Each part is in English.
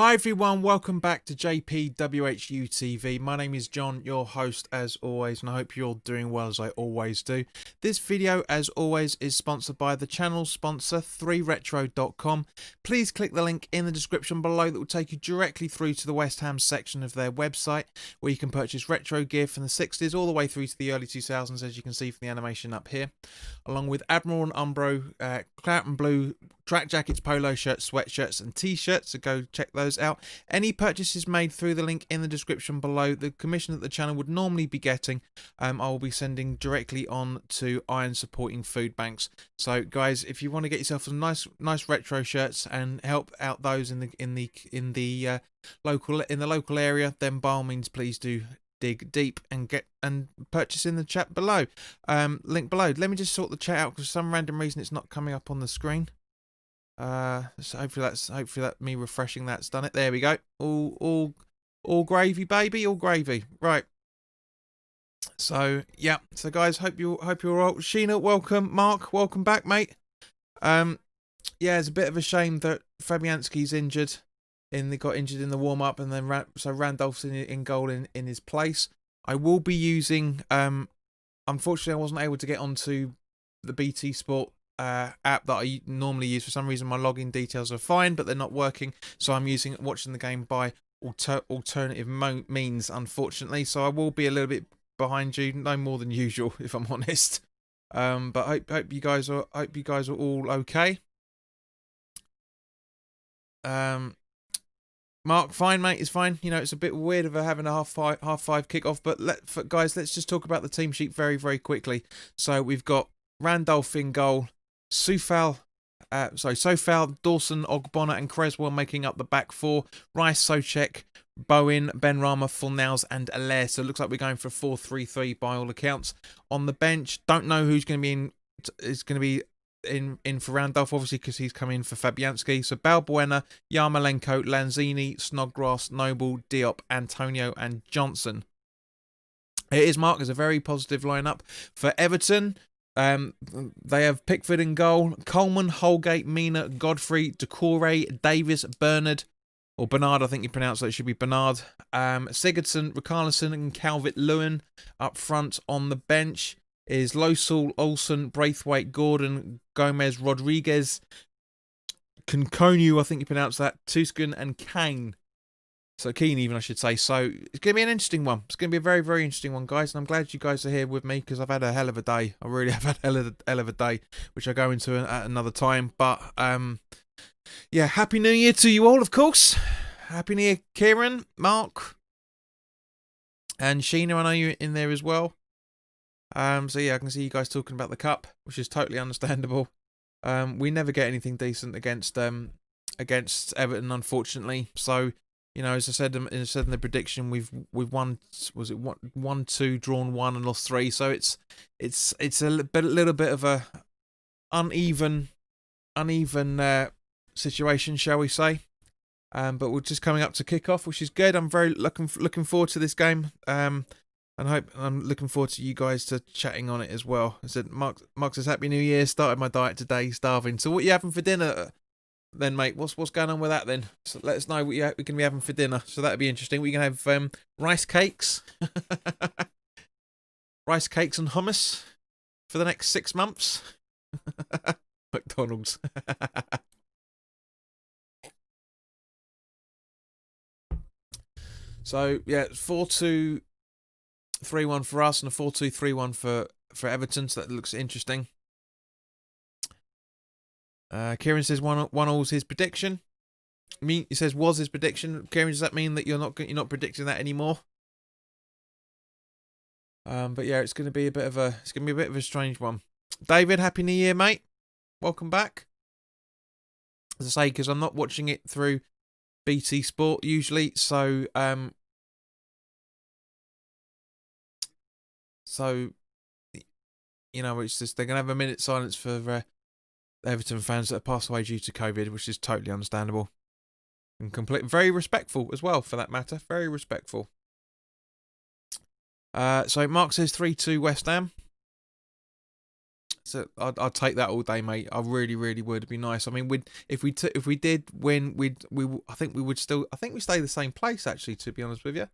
Hi everyone, welcome back to WHU TV. My name is John, your host as always, and I hope you're doing well as I always do. This video, as always, is sponsored by the channel sponsor 3retro.com. Please click the link in the description below that will take you directly through to the West Ham section of their website, where you can purchase retro gear from the 60s all the way through to the early 2000s, as you can see from the animation up here, along with Admiral and Umbro, Clout and Blue track jackets, polo shirts, sweatshirts and t-shirts, so go check those out. Any purchases made through the link in the description below, the commission that the channel would normally be getting, I will be sending directly on to Iron Supporting Food Banks. So guys, if you want to get yourself some nice retro shirts and help out those in the local area, then by all means please do dig deep and purchase in the chat below, link below. Let me just sort the chat out because for some random reason it's not coming up on the screen. So hopefully that me refreshing that's done it. There we go. All gravy, baby, all gravy. Right. So yeah. So guys, hope you're all right. Sheena, welcome. Mark, welcome back, mate. Yeah, it's a bit of a shame that Fabianski's injured. Got injured in the warm up, and then so Randolph's in goal in his place. I will be using. Unfortunately, I wasn't able to get onto the BT Sport app that I normally use. For some reason my login details are fine, but they're not working, so I'm watching the game by alternative means, unfortunately. So I will be a little bit behind you, no more than usual, if I'm honest. But hope you guys are all okay. Mark, fine, mate, it's fine. You know, it's a bit weird of having a half five kickoff, but guys, let's just talk about the team sheet very, very quickly. So we've got Randolph in goal, Sofal, Dawson, Ogbonna and Creswell making up the back four. Rice, Soucek, Bowen, Benrahma, Fornals and Allaire. So it looks like we're going for a 4-3-3 by all accounts. On the bench, don't know who's going to be in for Randolph, obviously, because he's come in for Fabianski. So Balbuena, Yarmolenko, Lanzini, Snodgrass, Noble, Diop, Antonio and Johnson. It is marked as a very positive lineup for Everton. They have Pickford in goal, Coleman, Holgate, Mina, Godfrey, Decore, Davis, Bernard, or Bernard, I think you pronounce that, it should be Bernard. Sigurdsson, Richarlison and Calvert-Lewin up front. On the bench is Losel, Olsen, Braithwaite, Gordon, Gomez, Rodriguez, Konkonu, I think you pronounce that, Tuscan and Kane. So Keane even, I should say. So it's going to be an interesting one. It's going to be a very, very interesting one, guys. And I'm glad you guys are here with me because I've had a hell of a day. I really have had a hell of a day, which I'll go into at another time. But, yeah, Happy New Year to you all, of course. Happy New Year, Kieran, Mark, and Sheena. I know you're in there as well. So, yeah, I can see you guys talking about the cup, which is totally understandable. We never get anything decent against Everton, unfortunately. So, you know, as I said in the prediction, we've won. Was it 1-2, drawn 1, and lost 3? So it's a little bit of a uneven situation, shall we say? But we're just coming up to kick-off, which is good. I'm very looking forward to this game. And I'm looking forward to you guys to chatting on it as well. I said, Mark says Happy New Year. Started my diet today, starving. So what are you having for dinner? Then, mate, what's going on with that then? So let us know what we're going to be having for dinner. So that'd be interesting. We're going to have rice cakes. Rice cakes and hummus for the next 6 months. McDonald's. So, yeah, 4-2-3-1 for us and a 4-2-3-1 for Everton. So that looks interesting. Kieran says 1-1's his prediction. He says was his prediction. Kieran, does that mean that you're not predicting that anymore? But yeah, it's going to be a bit of a strange one. David, Happy New Year, mate. Welcome back. As I say, because I'm not watching it through BT Sport usually, so you know, it's just they're going to have a minute silence for Everton fans that have passed away due to COVID, which is totally understandable and very respectful as well, for that matter. Very respectful. So Mark says 3-2 West Ham. So I'd take that all day, mate. I really, really would. It'd be nice. I mean, if we did win, I think we would still. I think we stay the same place, actually. To be honest with you,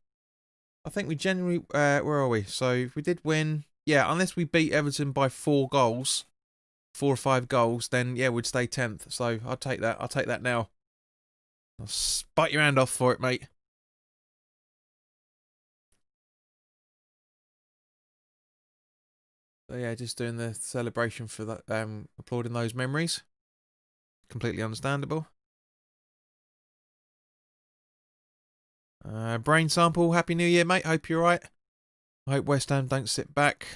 I think we generally. Where are we? So if we did win, yeah, unless we beat Everton by 4 goals, 4 or 5 goals, then yeah, we'd stay 10th. So I'll take that. I'll take that now. I'll bite your hand off for it, mate. So yeah, just doing the celebration for that, applauding those memories. Completely understandable. Brain sample, Happy New Year, mate. Hope you're right. I hope West Ham don't sit back.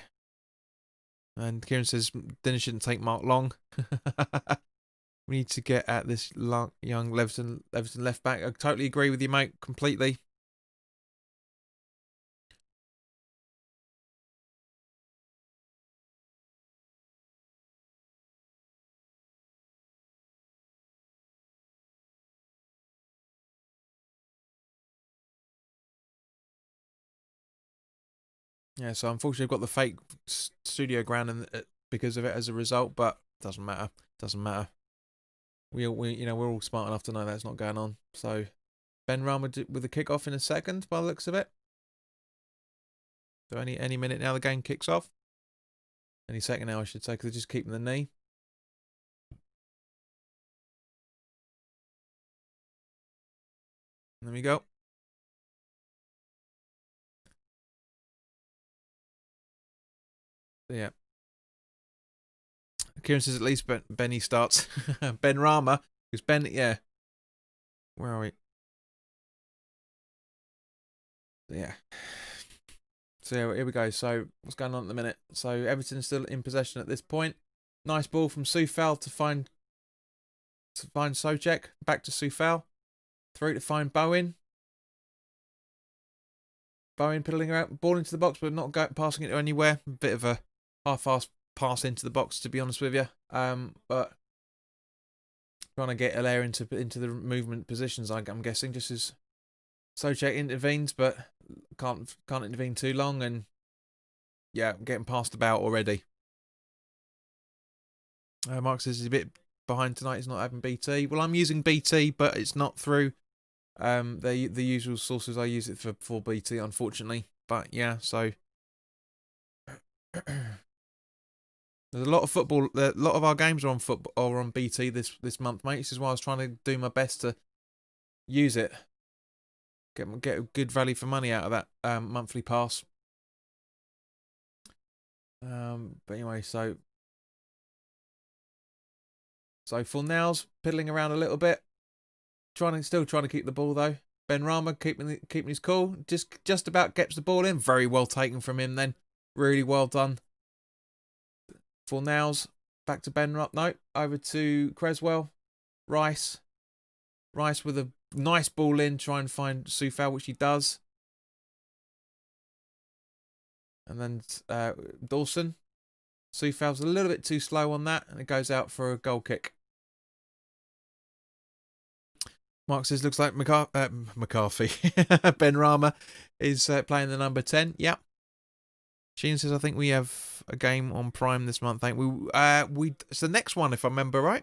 And Kieran says dinner shouldn't take Mark long. We need to get at this young Everton left back. I totally agree with you, mate. Completely. Yeah, so unfortunately I've got the fake studio ground because of it as a result, but doesn't matter. Doesn't matter. We're all smart enough to know that's not going on. So Ben Run with the kick off in a second by the looks of it. So any minute now the game kicks off. Any second now I should say, because they're just keeping the knee. There we go. Yeah. Kieran says at least Benny starts. Ben Rama. Because Ben, yeah. Where are we? Yeah. So here we go. So what's going on at the minute? So Everton's still in possession at this point. Nice ball from Soufal to find Soucek. Back to Soufal. Through to find Bowen. Bowen piddling around, ball into the box, but not passing it anywhere. A bit of a half-assed pass into the box, to be honest with you. But trying to get Allaire into the movement positions, I'm guessing, just as Soucek intervenes, but can't intervene too long, and yeah, getting passed about already. Mark says he's a bit behind tonight. He's not having BT. Well, I'm using BT, but it's not through the usual sources I use it for BT, unfortunately. But yeah, so there's a lot of football. A lot of our games are on BT this month, mate. This is why I was trying to do my best to use it. Get a good value for money out of that monthly pass. But anyway, so Fornals piddling around a little bit, still trying to keep the ball though. Ben Rama keeping his cool, just about gets the ball in. Very well taken from him then. Really well done. Fornals back to Ben Rama. No, over to Creswell. Rice with a nice ball in, try and find Soufal, which he does. And then Dawson. Soufal's a little bit too slow on that, and it goes out for a goal kick. Mark says, looks like McCarthy. Ben Rama is playing the number 10. Yep. Sheen says, I think we have a game on Prime this month. I think it's the next one, if I remember right.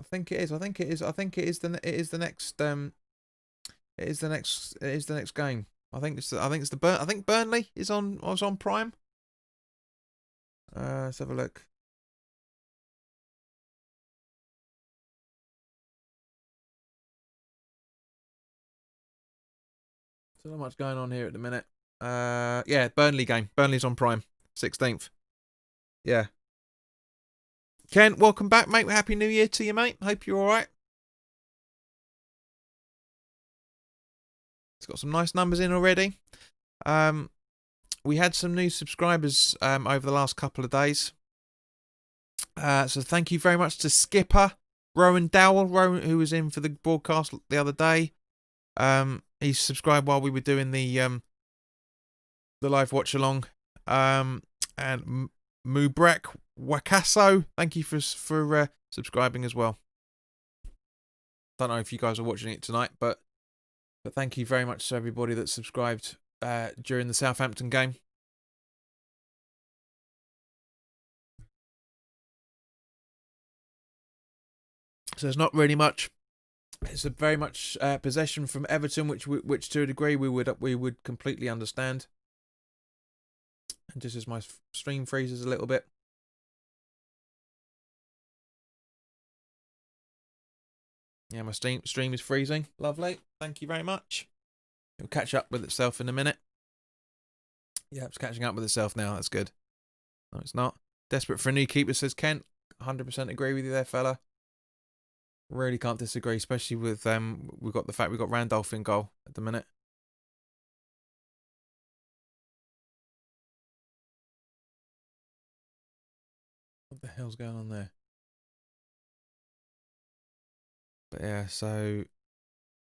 I think it is. I think it is the next game. I think Burnley is on Prime. Let's have a look. So not much going on here at the minute. Yeah, Burnley game. Burnley's on Prime, 16th. Yeah. Ken, welcome back, mate. Happy New Year to you, mate. Hope you're all right. It's got some nice numbers in already. We had some new subscribers over the last couple of days. So thank you very much to Skipper, Rowan Dowell, who was in for the broadcast the other day. He subscribed while we were doing the live watch along. And Mubrek Wakaso, thank you for subscribing as well. Don't know if you guys are watching it tonight, but thank you very much to everybody that subscribed during the Southampton game. So there's not really much. It's a very much possession from Everton, which to a degree we would completely understand. And just as my stream freezes a little bit. Yeah, my stream is freezing. Lovely. Thank you very much. It'll catch up with itself in a minute. Yeah, it's catching up with itself now. That's good. No, it's not. Desperate for a new keeper, says Kent. 100% agree with you there, fella. Really can't disagree, especially with we've got the fact we've got Randolph in goal at the minute. What the hell's going on there? But yeah, so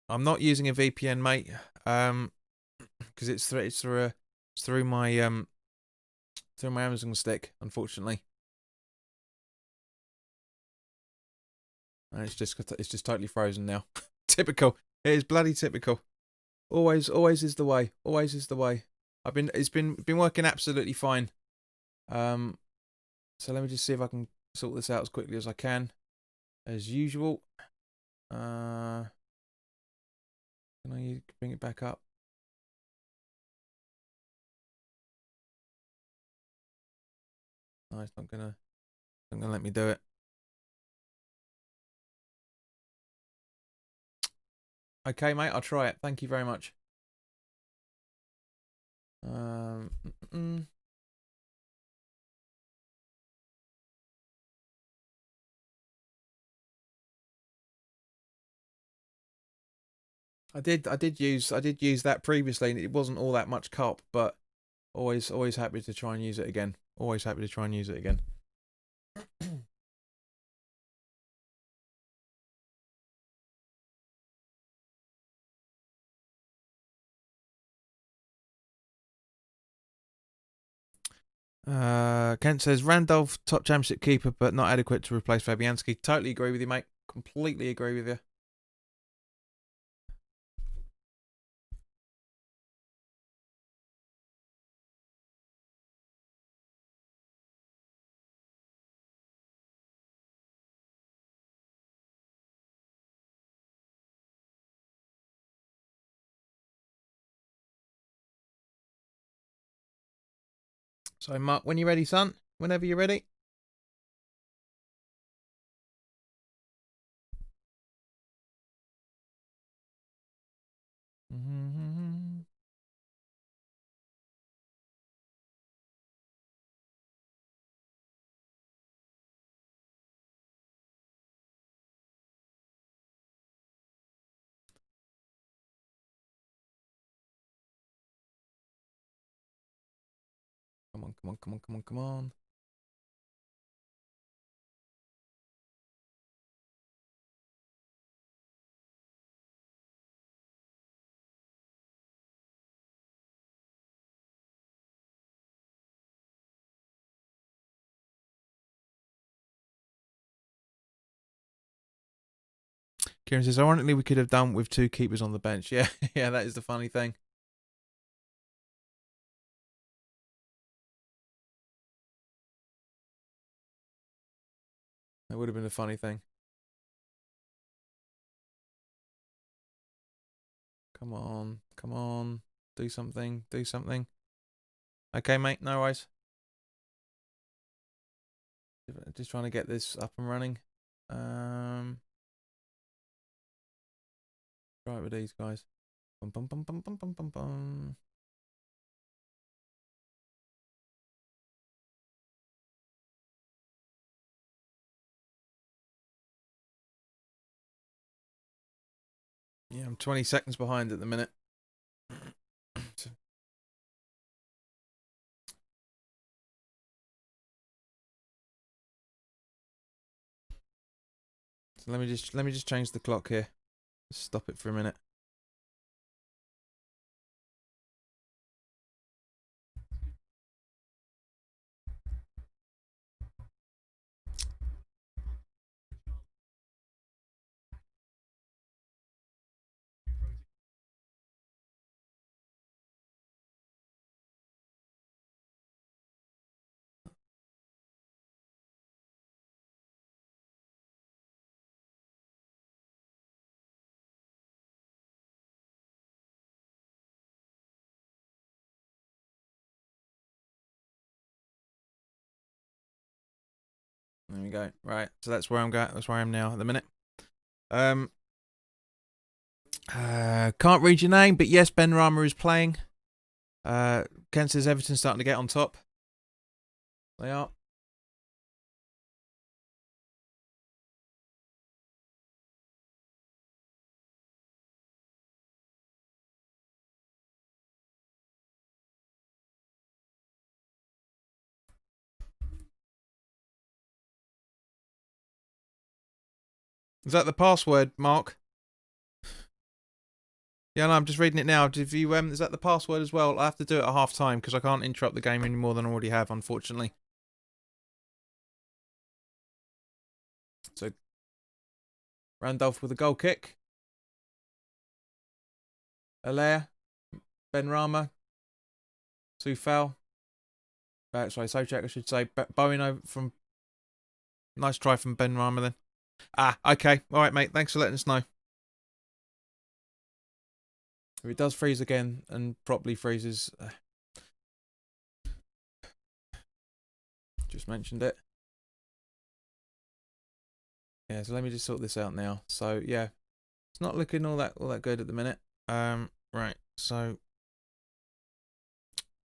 I'm not using a VPN, mate. Because it's through my Amazon stick, unfortunately. And it's just totally frozen now. Typical. It is bloody typical. Always is the way. Always is the way. It's been working absolutely fine. So let me just see if I can sort this out as quickly as I can. As usual. Can I bring it back up? No, it's not gonna let me do it. Okay, mate, I'll try it. Thank you very much. I did use that previously, and it wasn't all that much cop, but always happy to try and use it again. Always happy to try and use it again. Kent says Randolph top championship keeper, but not adequate to replace Fabianski. Totally agree with you, mate. Completely agree with you. So, Mark, when you're ready, son. Whenever you're ready. Come on. Kieran says, ironically, we could have done with 2 keepers on the bench. Yeah, yeah, that is the funny thing. That would have been a funny thing. Come on. Do something. Okay, mate, no worries. Just trying to get this up and running. Right with these guys. Yeah, I'm 20 seconds behind at the minute. So let me just change the clock here. Stop it for a minute. There we go. Right, so that's where I'm going. That's where I am now at the minute. Can't read your name, but yes, Ben Rama is playing. Ken says Everton's starting to get on top. They are. Is that the password, Mark? Yeah, no, I'm just reading it now. If you is that the password as well? I have to do it at half time because I can't interrupt the game any more than I already have, unfortunately. So Randolph with a goal kick. Alaire, Ben Rama, Sufal. Sorry, Socek, I should say. Bowen over from. Nice try from Ben Rama then. Ah, okay. All right, mate. Thanks for letting us know. If it does freeze again and properly freezes, just mentioned it. Yeah, so let me just sort this out now. So yeah, it's not looking all that good at the minute. Right. So, of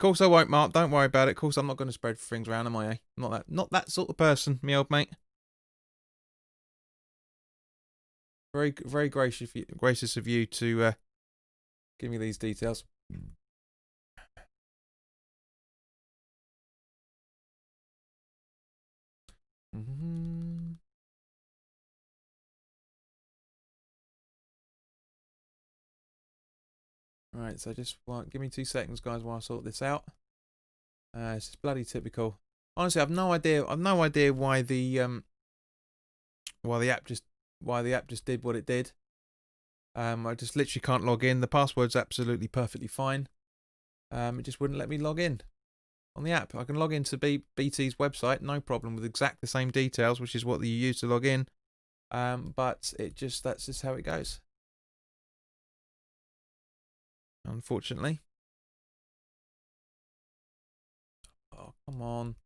course I won't, Mark. Don't worry about it. Of course I'm not going to spread things around, am I? Not that sort of person, me old mate. Very gracious of you to give me these details. Right, so just give me 2 seconds, guys, while I sort this out. It's just bloody typical. Honestly, I've no idea. I've no idea why the app just did what it did. I just literally can't log in. The password's absolutely perfectly fine. It just wouldn't let me log in on the app. I can log into BT's website, no problem, with exactly the same details, which is what you use to log in. But that's just how it goes. Unfortunately. Oh, come on.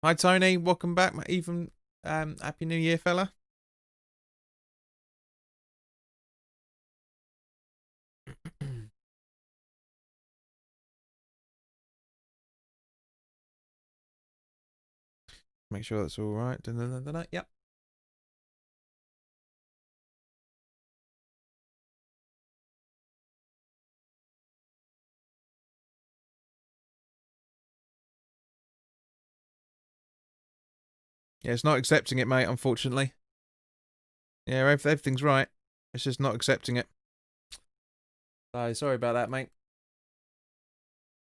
Hi Tony, welcome back. Even Happy New Year, fella. Make sure that's all right. Yep. Yeah, it's not accepting it, mate, unfortunately. Yeah, everything's right. It's just not accepting it. So, sorry about that, mate.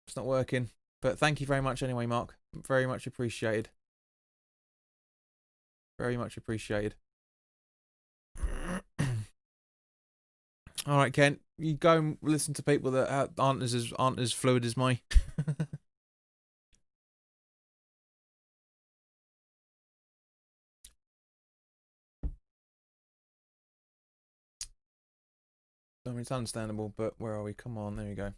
It's not working. But thank you very much anyway, Mark. Very much appreciated. Very much appreciated. All right, Ken. You go and listen to people that aren't as fluid as me. I mean, it's understandable, but where are we? Come on, there we go.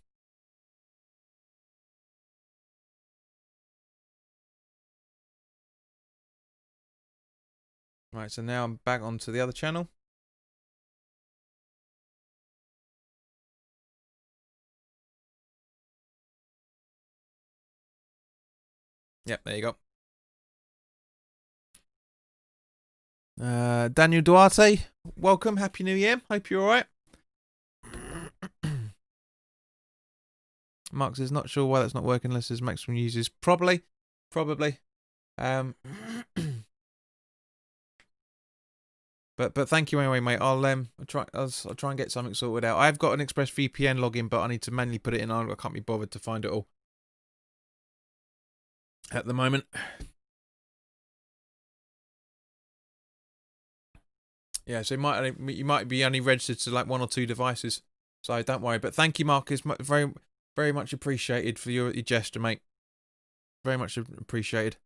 Right, so now I'm back onto the other channel. Yep, there you go. Daniel Duarte, welcome. Happy New Year. Hope you're all right. Mark says not sure why that's not working unless there's maximum users. Probably. But thank you anyway, mate. I'll try and get something sorted out. I've got an ExpressVPN login, but I need to manually put it in. I can't be bothered to find it all at the moment. Yeah, so you might be only registered to like 1 or 2 devices, so don't worry. But thank you, Mark. It's very much appreciated for your gesture, mate. Very much appreciated.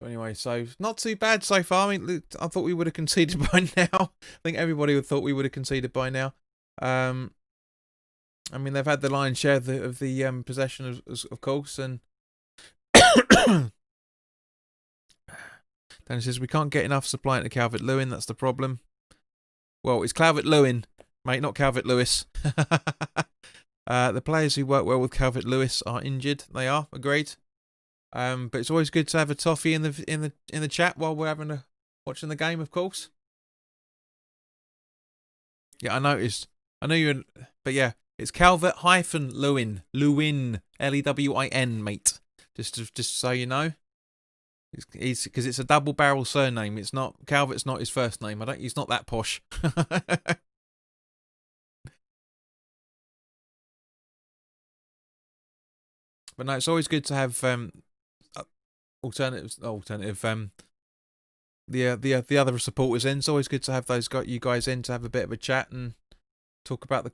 But anyway, so not too bad so far. I mean, I thought we would have conceded by now. I think everybody would thought we would have conceded by now. I mean, they've had the lion's share of the possession, of course, and Dan says we can't get enough supply into Calvert-Lewin. That's the problem. Well, it's Calvert-Lewin, mate, not Calvert-Lewis. The players who work well with Calvert-Lewis are injured. They are, agreed. But it's always good to have a toffee in the chat while we're watching the game, of course. Yeah, I noticed. I know you're, but yeah, it's Calvert-Lewin, Lewin, mate. Just so you know. He's because it's a double barrel surname. It's not Calvert's not his first name. He's not that posh. But no, it's always good to have alternative the other supporters in. It's always good to have you guys in to have a bit of a chat and talk about the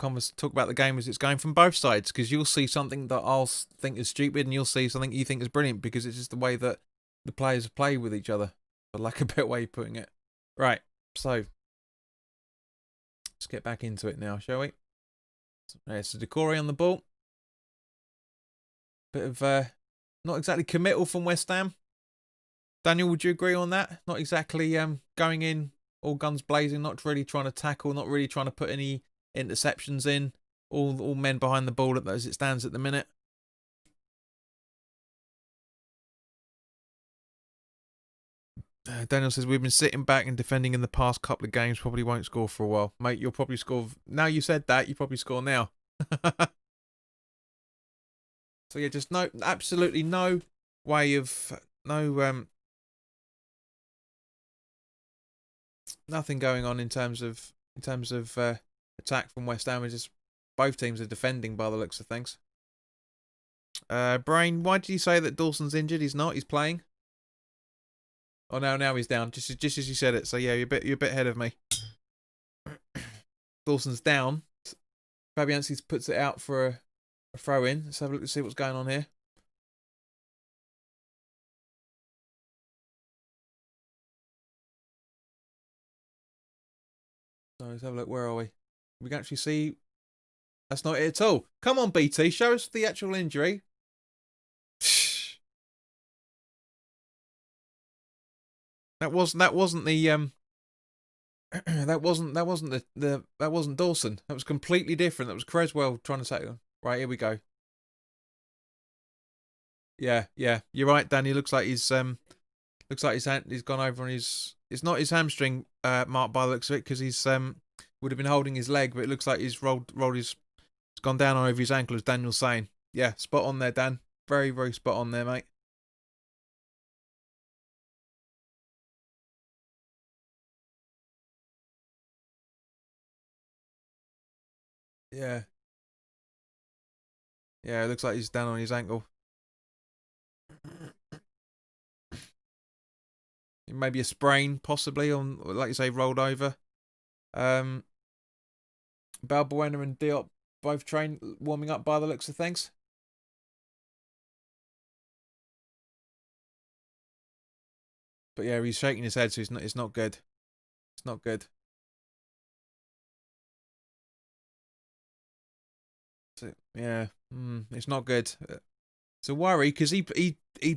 game as it's going from both sides, because you'll see something that I'll think is stupid and you'll see something you think is brilliant, because it's just the way that the players play with each other, for lack of a better way of putting it. Right, so let's get back into it now, shall we? It's a Decore on the ball. Bit of not exactly committal from West Ham. Daniel, would you agree on that? Not exactly going in all guns blazing, not really trying to tackle, not really trying to put any interceptions in. All men behind the ball as it stands at the minute. Daniel says, we've been sitting back and defending in the past couple of games. Probably won't score for a while. Mate, you'll probably score. Now you said that, you probably score now. So yeah, just absolutely no way of, nothing going on in terms of attack from West Ham. It's just both teams are defending by the looks of things. Brain, why did you say that Dawson's injured? He's not. He's playing. Oh no, now he's down. Just as you said it. So yeah, you're a bit ahead of me. Dawson's down. Fabianski puts it out for a throw in. Let's have a look to see what's going on here. So let's have a look. Where are we? We can actually see. That's not it at all. Come on, BT. Show us the actual injury. That wasn't the that wasn't Dawson. That was completely different. That was Creswell trying to say, right, here we go. Yeah, you're right, Danny. Looks like he's gone over on his. It's not his hamstring, Mark, by the looks of it, because he's would have been holding his leg, but it looks like he's rolled his. It's gone down over his ankle, as Daniel's saying. Yeah, spot on there, Dan. Very, very spot on there, mate. Yeah. Yeah, it looks like he's down on his ankle. Maybe a sprain, possibly, on, like you say, rolled over. Balbuena and Diop both warming up by the looks of things. But yeah, he's shaking his head, so it's not good. It's not good. So, yeah, it's not good. It's a worry, because he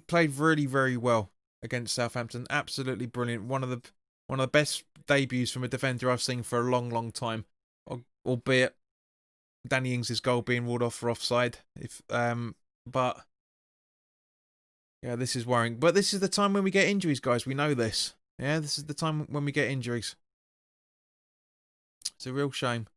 played really, very well against Southampton. Absolutely brilliant. One of the best debuts from a defender I've seen for a long, long time. Albeit Danny Ings' goal being ruled off for offside. But yeah, this is worrying. But this is the time when we get injuries, guys. We know this. Yeah, this is the time when we get injuries. It's a real shame.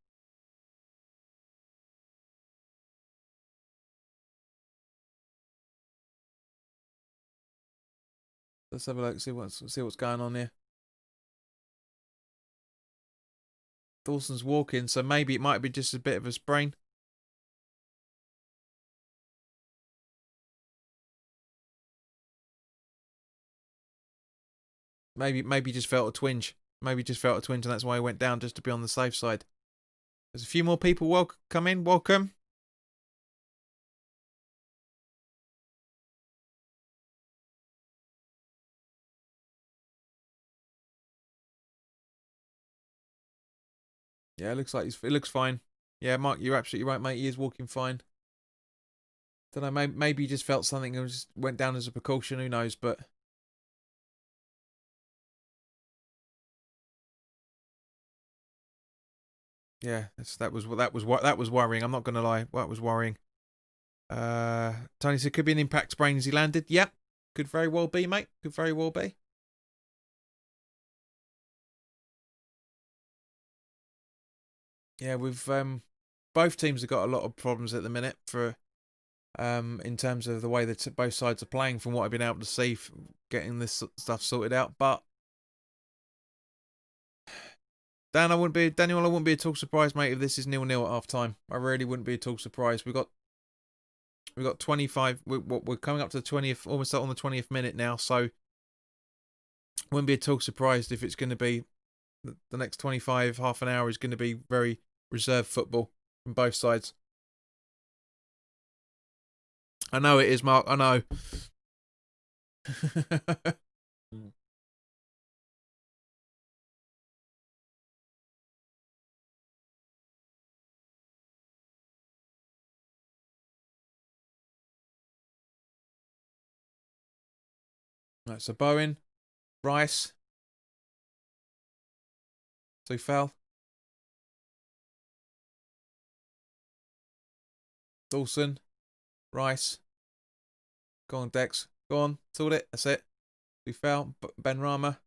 Let's have a look. See what's going on here. Dawson's walking, so maybe it might be just a bit of a sprain. Maybe just felt a twinge. Maybe just felt a twinge, and that's why he went down, just to be on the safe side. There's a few more people come in. Welcome. Yeah, it looks like it looks fine. Yeah, Mark, you're absolutely right, mate. He is walking fine. Don't know. Maybe he just felt something and just went down as a precaution. Who knows? But yeah, that was worrying. I'm not gonna lie. That was worrying. Tony said could be an impact sprain as he landed. Yep, could very well be, mate. Could very well be. Yeah, we've both teams have got a lot of problems at the minute for in terms of the way that both sides are playing. From what I've been able to see, getting this stuff sorted out, but Daniel, I wouldn't be at all surprised, mate, if this is 0-0 at half time. I really wouldn't be at all surprised. We got 25. We're coming up to the 20th, almost on the 20th minute now. So wouldn't be at all surprised if it's going to be the next 25, half an hour is going to be very reserved football from both sides. I know it is, Mark. I know. Right, so Bowen, Rice, Tufel, Dawson, Rice. Go on, Dex. Go on. Sort it. That's it. Tufel, Ben Rama.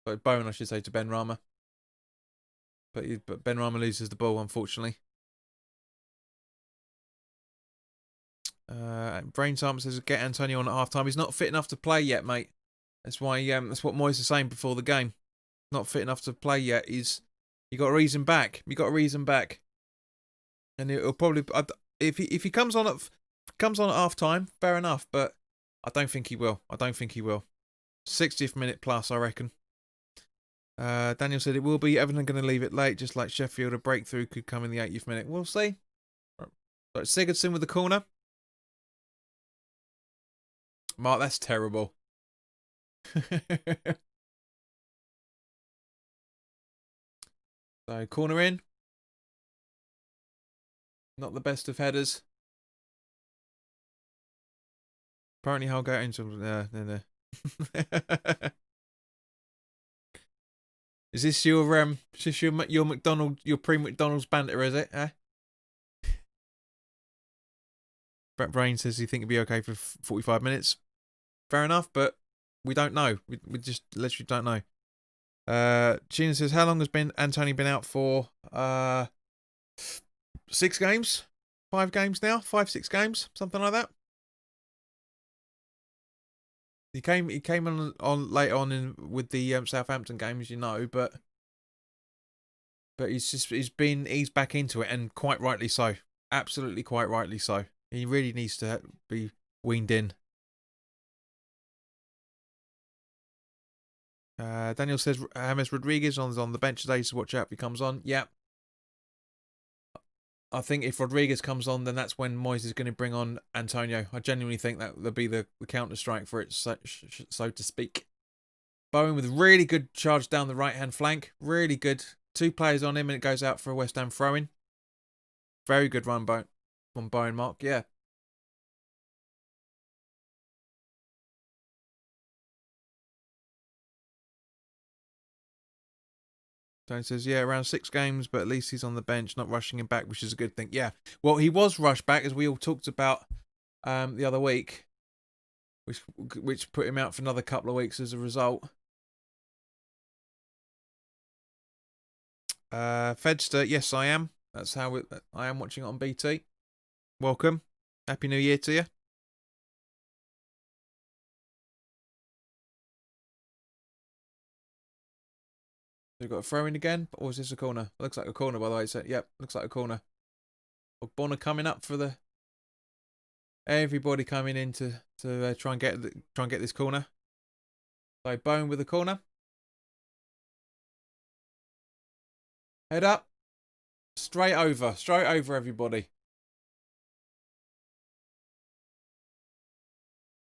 Sorry, Bowen, I should say, to Ben Rama. But Ben Rama loses the ball, unfortunately. Brain Sample says get Antonio on at half time. He's not fit enough to play yet, mate. That's why. That's what Moyes is saying before the game. Not fit enough to play yet. You got to reason back. You got to reason back. And it'll probably if he comes on at half time, fair enough. But I don't think he will. I don't think he will. 60th minute plus, I reckon. Daniel said it will be. Everton going to leave it late, just like Sheffield. A breakthrough could come in the 80th minute. We'll see. But Sigurdsson with the corner. Mark, that's terrible. So corner in. Not the best of headers. Apparently, I'll go into no. Is this your McDonald, your pre-McDonald's banter? Is it? Brett Brain says he think it'd be okay for 45 minutes. Fair enough, but we don't know. We just literally don't know. Sheena says, how long has Antonio been out for? 6 games? 5 games now? 5, 6 games? Something like that. He came on late on with the Southampton game, as you know, but he's back into it, and quite rightly so. Absolutely quite rightly so. He really needs to be weaned in. Daniel says James Rodriguez on the bench today, so watch out if he comes on. Yeah. I think if Rodriguez comes on, then that's when Moyes is going to bring on Antonio. I genuinely think that will be the counter-strike for it, so to speak. Bowen with really good charge down the right-hand flank. Really good. 2 players on him and it goes out for a West Ham throw-in. Very good run from Bowen, Mark. Yeah. Tony says, yeah, around 6 games, but at least he's on the bench, not rushing him back, which is a good thing. Yeah. Well, he was rushed back, as we all talked about the other week, which put him out for another couple of weeks as a result. Fedster, yes, I am. That's how I am watching it on BT. Welcome. Happy New Year to you. We've got a throw in again, or is this a corner? Looks like a corner, by the way. So, yep, looks like a corner. Bonner coming up for everybody coming in to try and get this corner. So Bone with the corner. Head up. Straight over everybody.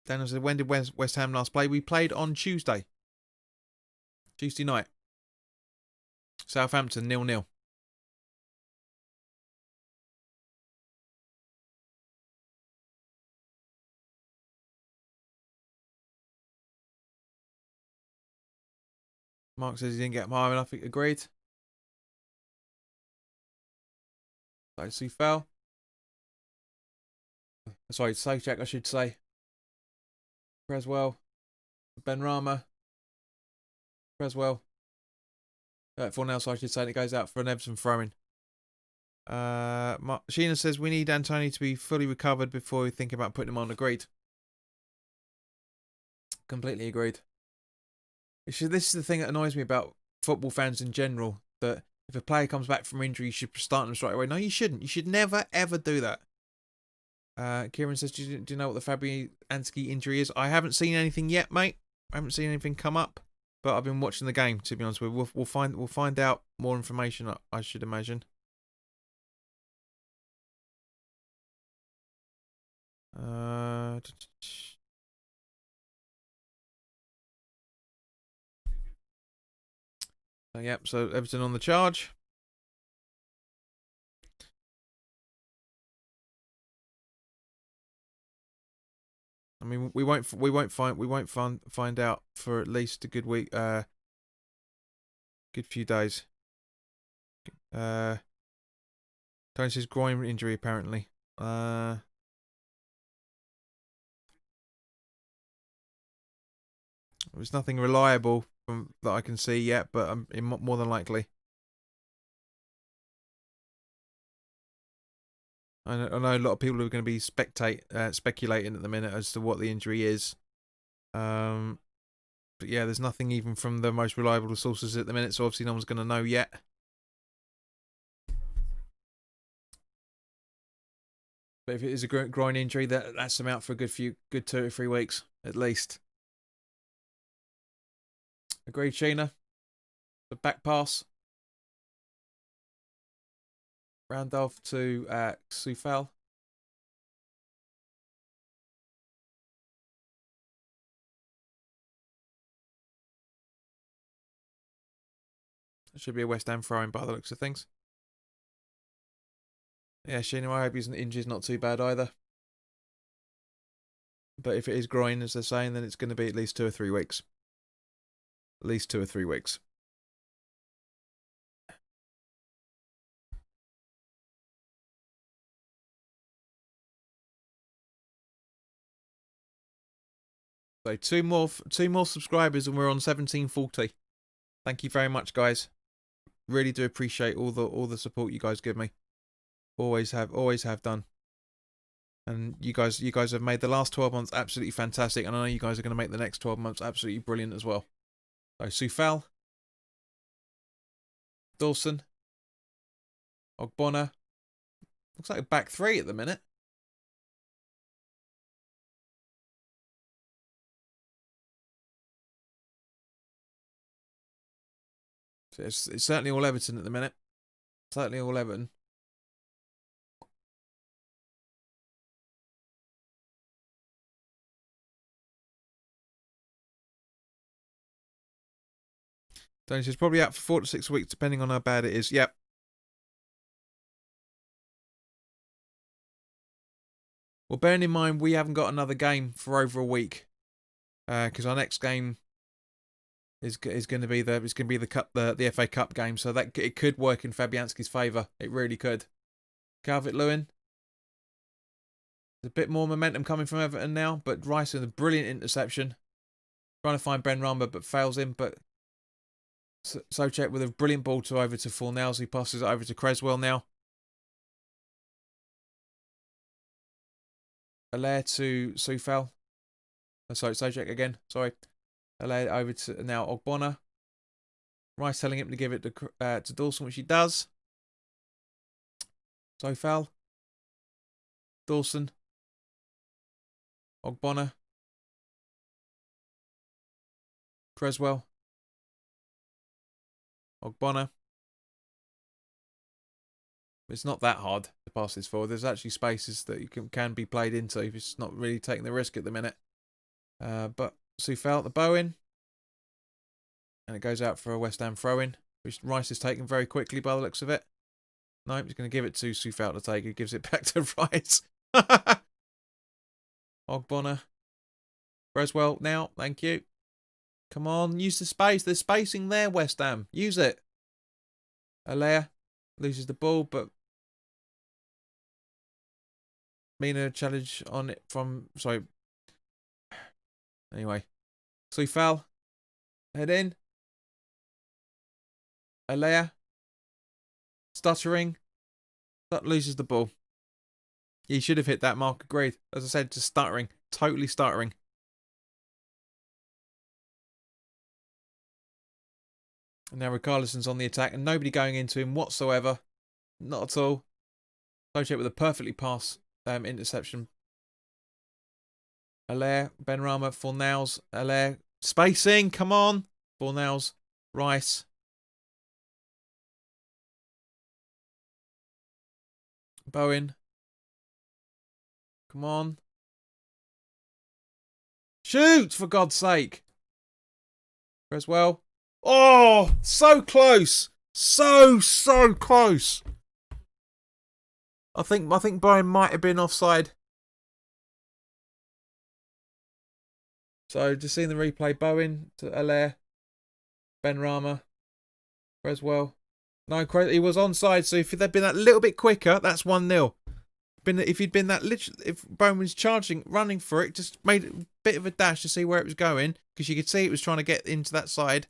Daniel said, when did West Ham last play? We played on Tuesday night. Southampton 0-0. Mark says he didn't get high enough. Agreed. So fell. Sorry, Sojak, I should say. Creswell. Benrahma. Creswell. Fornals, I should say. And it goes out for an Everton throwing. Sheena says we need Antonio to be fully recovered before we think about putting him on. Agreed. Completely agreed. This is the thing that annoys me about football fans in general. That if a player comes back from injury, you should start them straight away. No, you shouldn't. You should never, ever do that. Kieran says, do you know what the Fabianski injury is? I haven't seen anything yet, mate. I haven't seen anything come up. But I've been watching the game, to be honest with you. We'll find out more information, I should imagine. Yep, so Everton on the charge. I mean, we won't find out for at least a good week, good few days. Tony says groin injury apparently. There's nothing reliable that I can see yet, but more than likely. I know a lot of people are going to be speculating at the minute as to what the injury is. But yeah, there's nothing even from the most reliable sources at the minute, so obviously no one's going to know yet. But if it is a groin injury, that's them out for a good 2 or 3 weeks at least. Agreed, Sheena. The back pass. Randolph to Sufal. It should be a West Ham throwing by the looks of things. Yeah, Sheena, I hope his injury's not too bad either. But if it is groin, as they're saying, then it's going to be at least 2 or 3 weeks. At least 2 or 3 weeks. So two more subscribers and we're on 1740. Thank you very much, guys. Really do appreciate all the support you guys give me. Always have done. And you guys have made the last 12 months absolutely fantastic, and I know you guys are going to make the next 12 months absolutely brilliant as well. So Sufal, Dawson, Ogbonna. Looks like a back 3 at the minute. So it's certainly all Everton at the minute. Certainly all Everton. So she's probably out for 4 to 6 weeks, depending on how bad it is. Yep. Well, bearing in mind we haven't got another game for over a week, because our next game is going to be the cup, the FA Cup game. So that it could work in Fabianski's favour. It really could. Calvert-Lewin. There's a bit more momentum coming from Everton now, but Rice with a brilliant interception. Trying to find Benrahma, but fails him. But Sojak with a brilliant ball over to Fornals. He passes it over to Creswell now. Allaire to Sufal. Sorry, Sojak again. Sorry. Allaire over to now Ogbonna. Rice telling him to give it to Dawson, which he does. Sufal. Dawson. Ogbonna. Creswell. Ogbonna. It's not that hard to pass this forward. There's actually spaces that you can be played into if it's not really taking the risk at the minute. But Sufal the Bowen. And it goes out for a West Ham throw-in, which Rice is taken very quickly by the looks of it. No, he's going to give it to Sufal to take. He gives it back to Rice. Ogbonna. Creswell now. Thank you. Come on, use the space. There's spacing there, West Ham. Use it. Alea loses the ball, but Mina challenge on it from... Sorry. Anyway. So he fell. Head in. Alea. Stuttering. That loses the ball. He should have hit that mark. Agreed. As I said, just stuttering. Totally stuttering. And now Richarlison's on the attack and nobody going into him whatsoever. Not at all. Sojek with a perfectly pass interception. Allaire, Benrahma, Fornals, Allaire. Spacing, come on. Fornals, Rice. Bowen. Come on. Shoot, for God's sake. Creswell. Oh, so close. So close. I think Bowen might have been offside. So just seeing the replay, Bowen to Allaire, Benrahma, Creswell. No, he was onside. So if they'd been that little bit quicker, that's 1-0. If he'd been that literally, if Bowen was charging, running for it, just made a bit of a dash to see where it was going, because you could see it was trying to get into that side.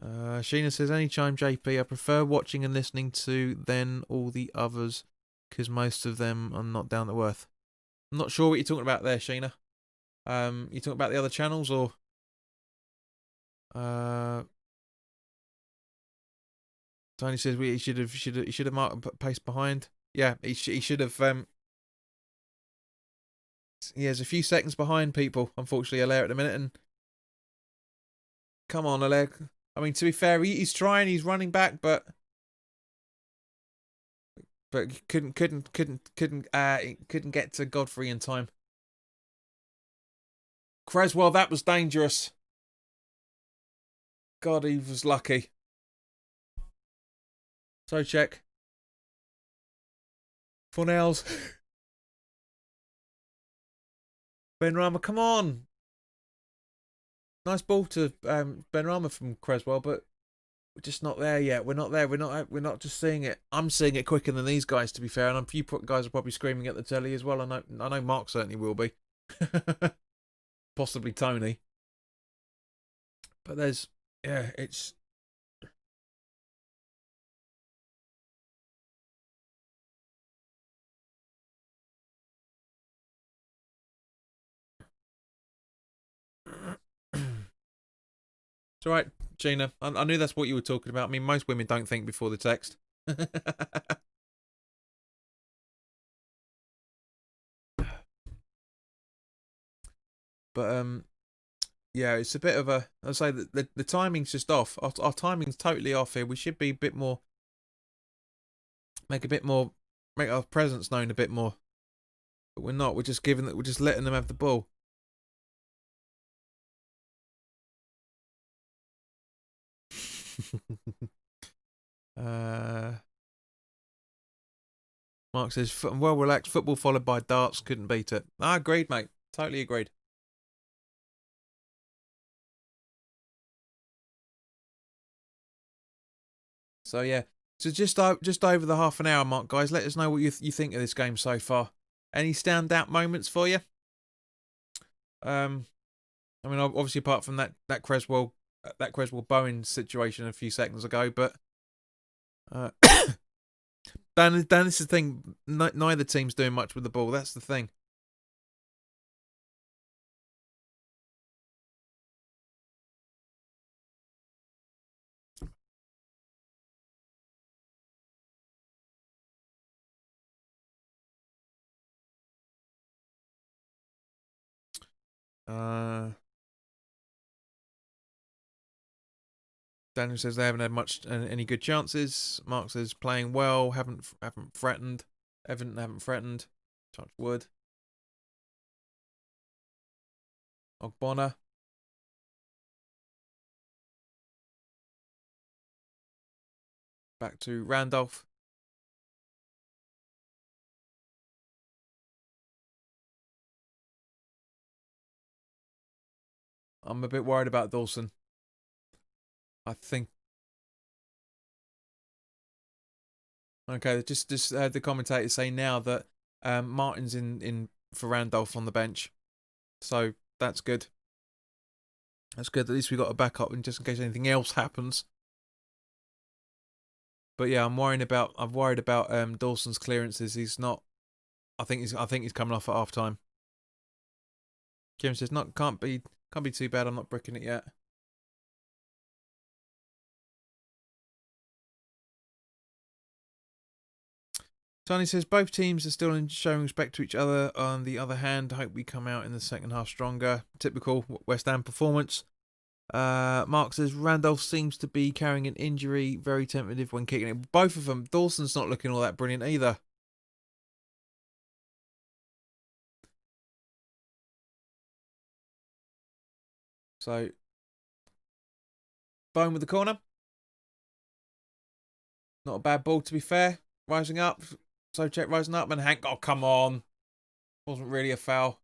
Sheena says, anytime JP, I prefer watching and listening to than all the others, because most of them are not down to earth. I'm not sure what you're talking about there, Sheena. You talking about the other channels, or Tony says he should have marked pace behind. Yeah, he should have. He has a few seconds behind people, unfortunately, Allaire at the minute. And come on, Allaire. I mean, to be fair, he's trying. He's running back, but couldn't get to Godfrey in time. Creswell, that was dangerous. God, he was lucky. So check. Fornals. Benrahma, come on. Nice ball to Benrahma from Creswell, but we're just not there yet. We're not there. We're not just seeing it. I'm seeing it quicker than these guys, to be fair. And a few guys are probably screaming at the telly as well. I know Mark certainly will be. Possibly Tony. But there's, yeah, it's... It's alright, Gina. I knew that's what you were talking about. I mean, most women don't think before the text. But yeah, it's a bit of a... I'd say that the timing's just off. Our timing's totally off here. We should be a bit more... Make our presence known a bit more. But we're not. We're just letting them have the ball. Mark says, well relaxed, football followed by darts, couldn't beat it. I agreed, mate. Totally agreed. So yeah, so just over the half an hour mark, guys. Let us know what you think of this game so far. Any standout moments for you? I mean, obviously apart from that Creswell Bowen situation a few seconds ago, but Dan, this is the thing. Neither team's doing much with the ball. That's the thing. Daniel says they haven't had any good chances. Mark says playing well, haven't threatened. Everton haven't threatened. Touch wood. Ogbonna. Back to Randolph. I'm a bit worried about Dawson. I think. Okay, just heard the commentator say now that Martin's in for Randolph on the bench, so that's good. That's good. At least we got a backup, and just in case anything else happens. But yeah, I'm worried about Dawson's clearances. He's not. I think he's coming off at half time. Kim says not can't be too bad. I'm not bricking it yet. Tony says both teams are still showing respect to each other. On the other hand, hope we come out in the second half stronger. Typical West Ham performance. Mark says Randolph seems to be carrying an injury, very tentative when kicking it. Both of them. Dawson's not looking all that brilliant either. So, Bone with the corner. Not a bad ball to be fair. Rising up. Souček rising up and Hank. Oh, come on. Wasn't really a foul.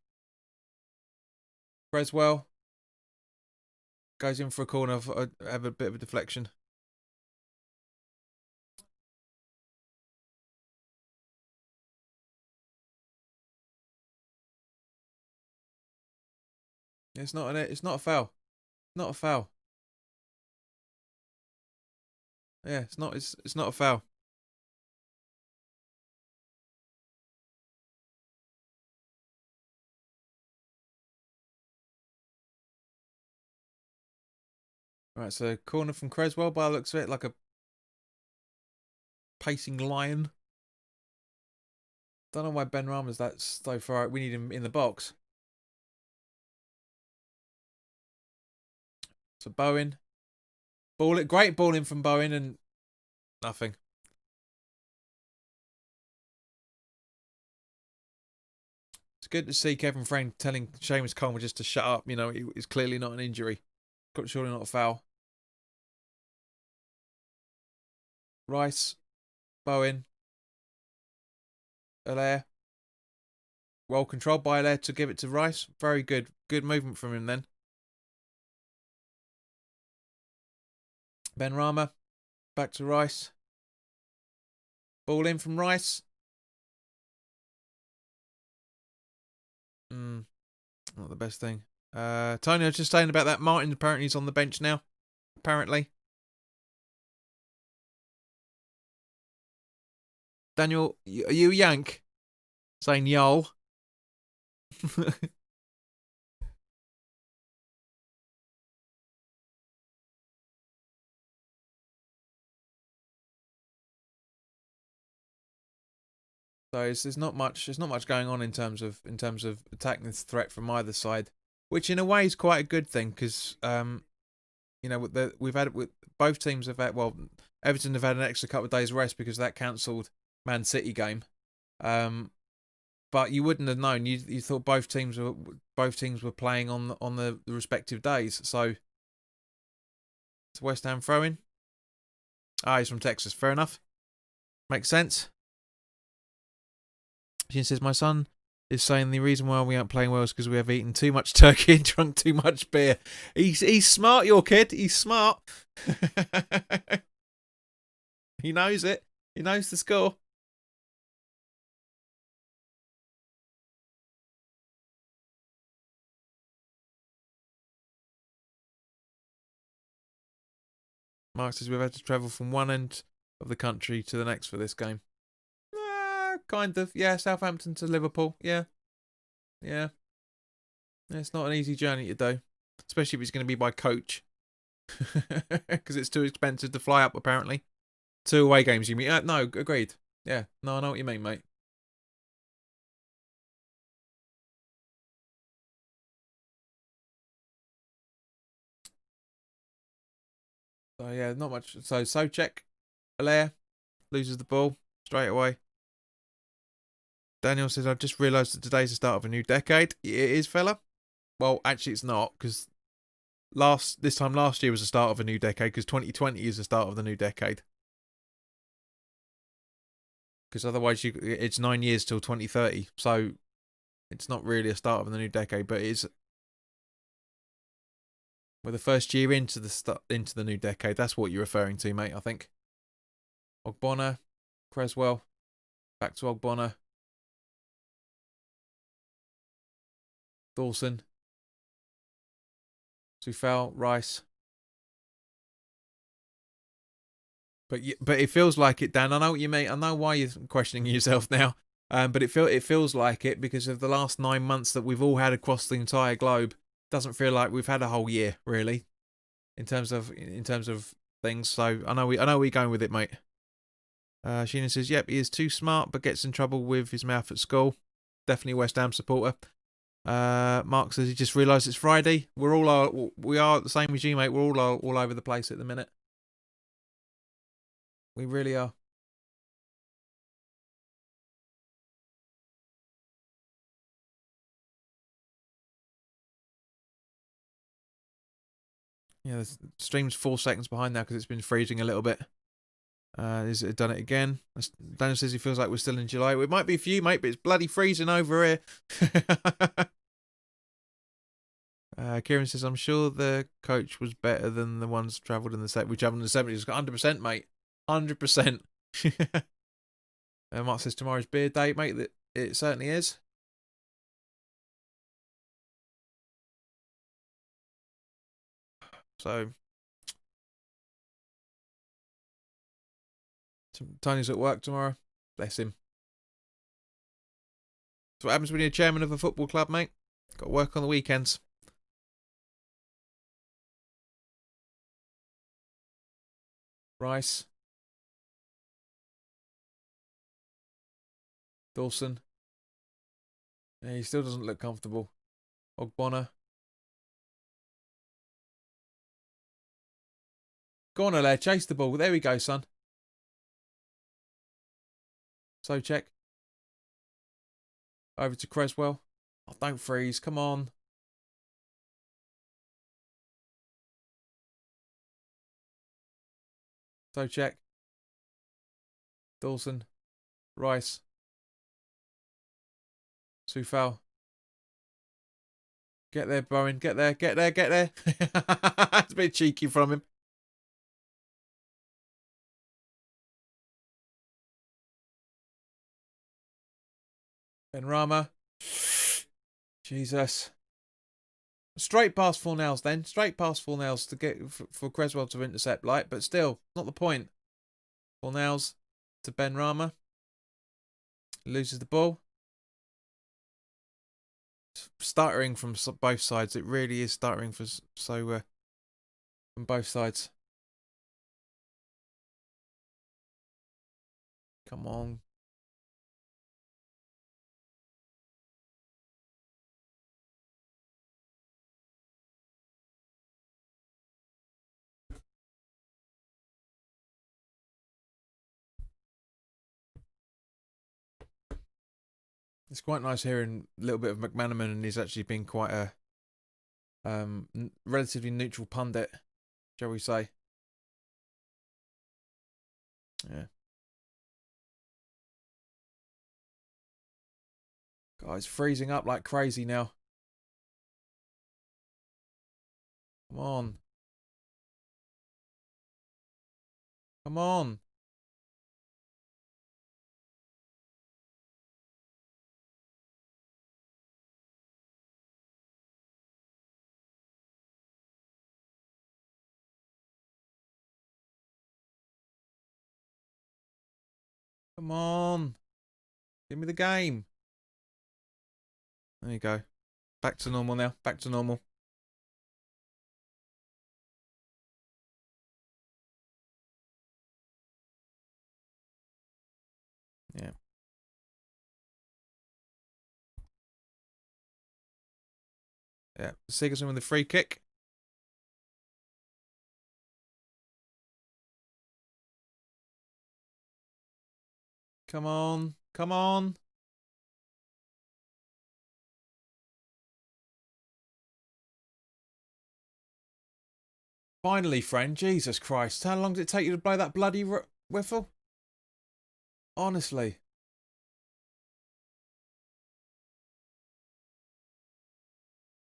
Creswell goes in for a corner. Have a bit of a deflection. It's not a foul. Not a foul. Yeah, it's not a foul. Right, so corner from Creswell by the looks of it, like a pacing lion. Don't know why Ben Rama's that so far out. We need him in the box. So Bowen. Great ball in from Bowen and nothing. It's good to see Kevin Frame telling Seamus Coleman just to shut up. You know, it's clearly not an injury. Surely not a foul. Rice. Bowen. Allaire. Well controlled by Allaire to give it to Rice. Very good. Good movement from him then. Ben Rama. Back to Rice. Ball in from Rice. Not the best thing. Tony, I was just saying about that. Martin apparently is on the bench now. Apparently. Daniel, are you a Yank? Saying yo. So there's not much. There's not much going on in terms of attacking this threat from either side, which in a way is quite a good thing because you know both teams have had Everton have had an extra couple of days rest because of that cancelled Man City game. But you wouldn't have known. You thought both teams were playing on the respective days. So it's West Ham throw-in. He's from Texas. Fair enough. Makes sense. She says, my son is saying the reason why we aren't playing well is because we have eaten too much turkey and drunk too much beer. He's smart, your kid. He's smart. He knows it. He knows the score. Mark says we've had to travel from one end of the country to the next for this game. Kind of. Yeah, Southampton to Liverpool. Yeah. It's not an easy journey to do, especially if it's going to be by coach, because it's too expensive to fly up. Apparently, 2 away games. You mean? No, agreed. Yeah, no, I know what you mean, mate. So yeah, not much. So Souček, Allaire loses the ball straight away. Daniel says, I've just realised that today's the start of a new decade. It is, fella. Well, actually, it's not, because this time last year was the start of a new decade, because 2020 is the start of the new decade. because otherwise it's 9 years till 2030. So it's not really a start of the new decade, but it's we're the first year into the new decade. That's what you're referring to, mate. I think. Ogbonna, Creswell, back to Ogbonna, Dawson, Sufal, Rice. But it feels like it, Dan. I know what you mean. I know why you're questioning yourself now. But it feels like it because of the last 9 months that we've all had across the entire globe. Doesn't feel like we've had a whole year really, in terms of things. So I know where you're going with it, mate. Sheena says, "Yep, he is too smart, but gets in trouble with his mouth at school. Definitely a West Ham supporter." Mark says he just realised it's Friday. We are the same as you, mate. We're all over the place at the minute. We really are. Yeah, the stream's 4 seconds behind now because it's been freezing a little bit. Has it done it again? Daniel says he feels like we're still in July. It might be for you, mate, but it's bloody freezing over here. Kieran says, I'm sure the coach was better than the ones travelled in the set. We travelled in the 70s. 100%, mate. 100%. Mark says tomorrow's beer day, mate. That it certainly is. So Tony's at work tomorrow. Bless him. That's what happens when you're chairman of a football club, mate. Got to work on the weekends. Rice. Dawson. Yeah, he still doesn't look comfortable. Ogbonna. Go on, Alaire. Chase the ball. There we go, son. So check. Over to Creswell. Oh, don't freeze. Come on. So check. Dawson. Rice. Sufal. Get there, Bowen. Get there. Get there. Get there. It's a bit cheeky from him. Benrahma. Jesus. Straight past Fornells then. Straight past Fornells to get for Creswell to intercept, like, but still, not the point. Fornells to Benrahma. Loses the ball. Stuttering from both sides. It really is stuttering from both sides. Come on. It's quite nice hearing a little bit of McManaman, and he's actually been quite a relatively neutral pundit, shall we say. Yeah. God, it's freezing up like crazy now. Come on. Come on. Come on. Give me the game. There you go. Back to normal now. Back to normal. Yeah. Yeah. Sigurdsson with the free kick. Come on. Come on. Finally, friend. Jesus Christ. How long did it take you to blow that bloody whiffle? Honestly.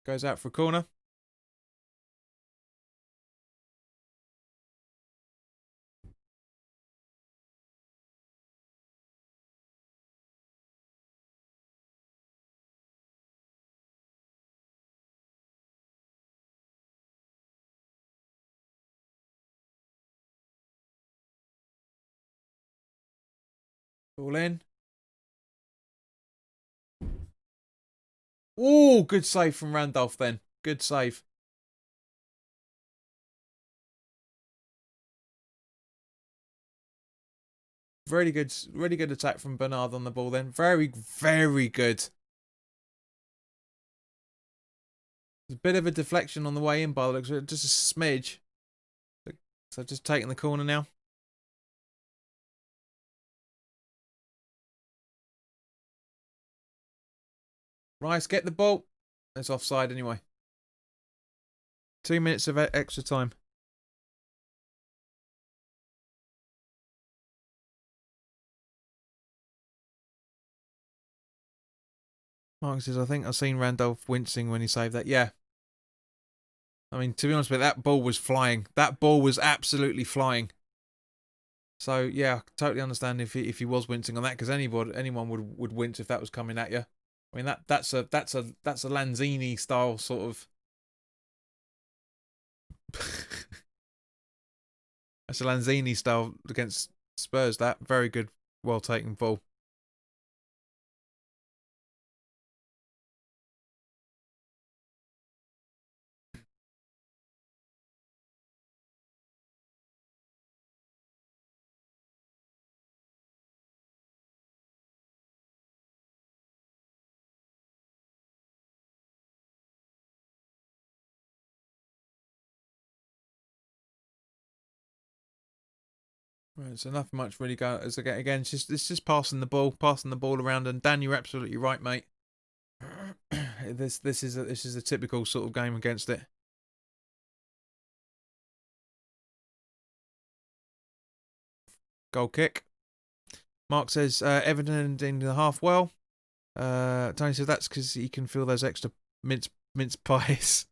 Goes out for a corner. Ball in. Oh, good save from Randolph then. Good save. Really good attack from Bernard on the ball then. Very, very good. There's a bit of a deflection on the way in by the looks of it. Just a smidge. So just taking the corner now. Rice, get the ball. It's offside anyway. 2 minutes of extra time. Mark says, I think I've seen Randolph wincing when he saved that. Yeah. I mean, to be honest with you, that ball was flying. That ball was absolutely flying. So, yeah, I totally understand if he was wincing on that, because anyone would wince if that was coming at you. I mean, that's a Lanzini style sort of. That's a Lanzini style against Spurs. That very good, well taken ball. Right, so nothing much really going. As again, it's just passing the ball around. And Dan, you're absolutely right, mate. This is a typical sort of game against it. Goal kick. Mark says Everton in the half well. Tony says that's because he can feel those extra mince pies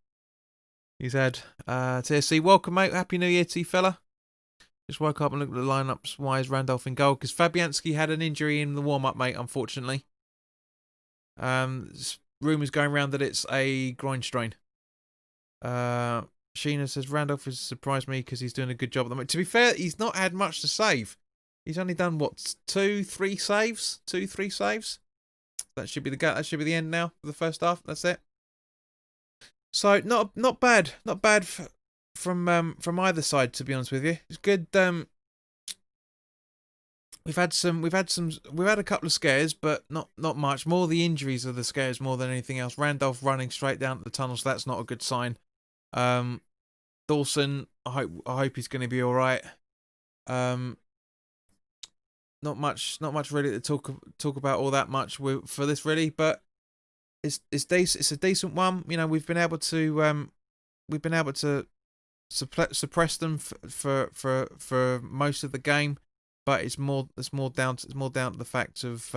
he's had. TSC, welcome, mate. Happy New Year to you, fella. Just woke up and looked at the lineups. Why is Randolph in goal? Because Fabianski had an injury in the warm-up, mate, unfortunately. Rumours going around that it's a groin strain. Sheena says Randolph has surprised me because he's doing a good job at the moment. To be fair, he's not had much to save. He's only done, what, 2-3 saves? 2-3 saves? That should be the end now for the first half. That's it. So, not bad. Not bad from either side, to be honest with you. It's good. We've had a couple of scares, but not much. More the injuries are the scares more than anything else. Randolph running straight down the tunnel, so that's not a good sign. Dawson, I hope he's going to be all right. Not much really to talk about all that much for this really, but it's decent. It's a decent one. You know, we've been able to suppress them for most of the game, but it's more down to the fact of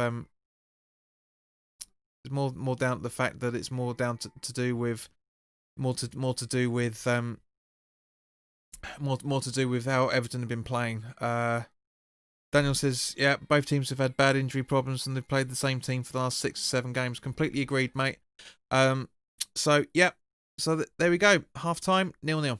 it's more down to the fact that it's more down to do with more to do with how Everton have been playing. Daniel says, yeah, both teams have had bad injury problems and they've played the same team for the last 6 or 7 games. Completely agreed, mate. So, yeah. So, there we go. Half time, 0-0.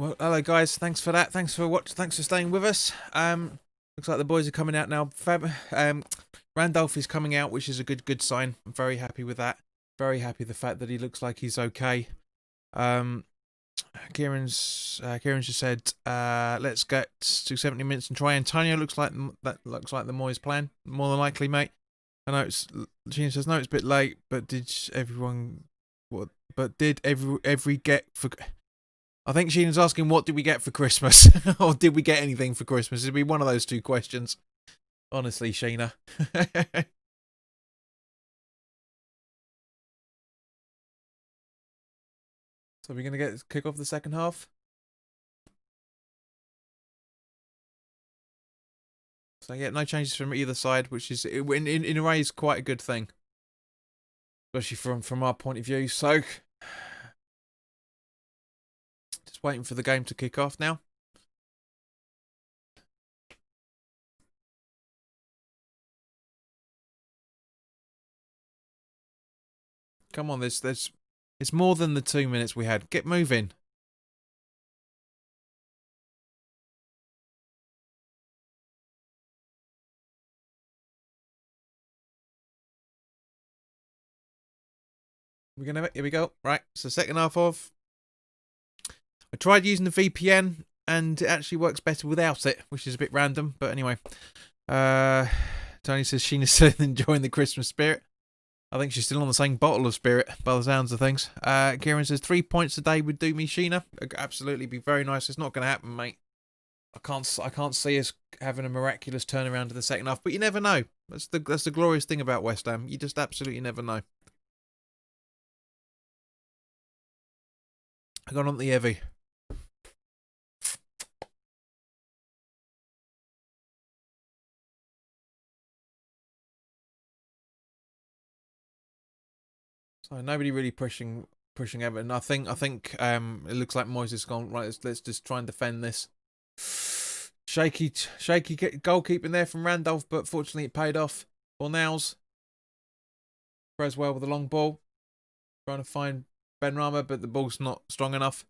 Well, hello guys. Thanks for that. Thanks for Thanks for staying with us. Looks like the boys are coming out now. Randolph is coming out, which is a good sign. I'm very happy with that. Very happy the fact that he looks like he's okay. Um, Kieran's just said, let's get to 70 minutes and try Antonio. Looks like the Moyes plan. More than likely, mate. I know Gina says no, it's a bit late, but did everyone what? But did every get for? I think Sheena's asking, what did we get for Christmas? Or did we get anything for Christmas? It'd be one of those two questions. Honestly, Sheena. So we're going to kick off the second half? So yeah, no changes from either side, which is, in a way, is quite a good thing. Especially from our point of view. So, just waiting for the game to kick off now. Come on, it's more than the 2 minutes we had. Get moving. Here we go. Right, so second half of. I tried using the VPN and it actually works better without it, which is a bit random. But anyway, Tony says Sheena's still enjoying the Christmas spirit. I think she's still on the same bottle of spirit by the sounds of things. Kieran says 3 points a day would do me, Sheena. Absolutely, be very nice. It's not going to happen, mate. I can't see us having a miraculous turnaround to the second half, but you never know. That's the glorious thing about West Ham. You just absolutely never know. I got on the heavy. So nobody really pushing Everton. I think it looks like Moyes has gone right. Let's just try and defend this. Shaky goalkeeping there from Randolph, but fortunately it paid off. Fornals. Creswell with a long ball. Trying to find Benrahma, but the ball's not strong enough.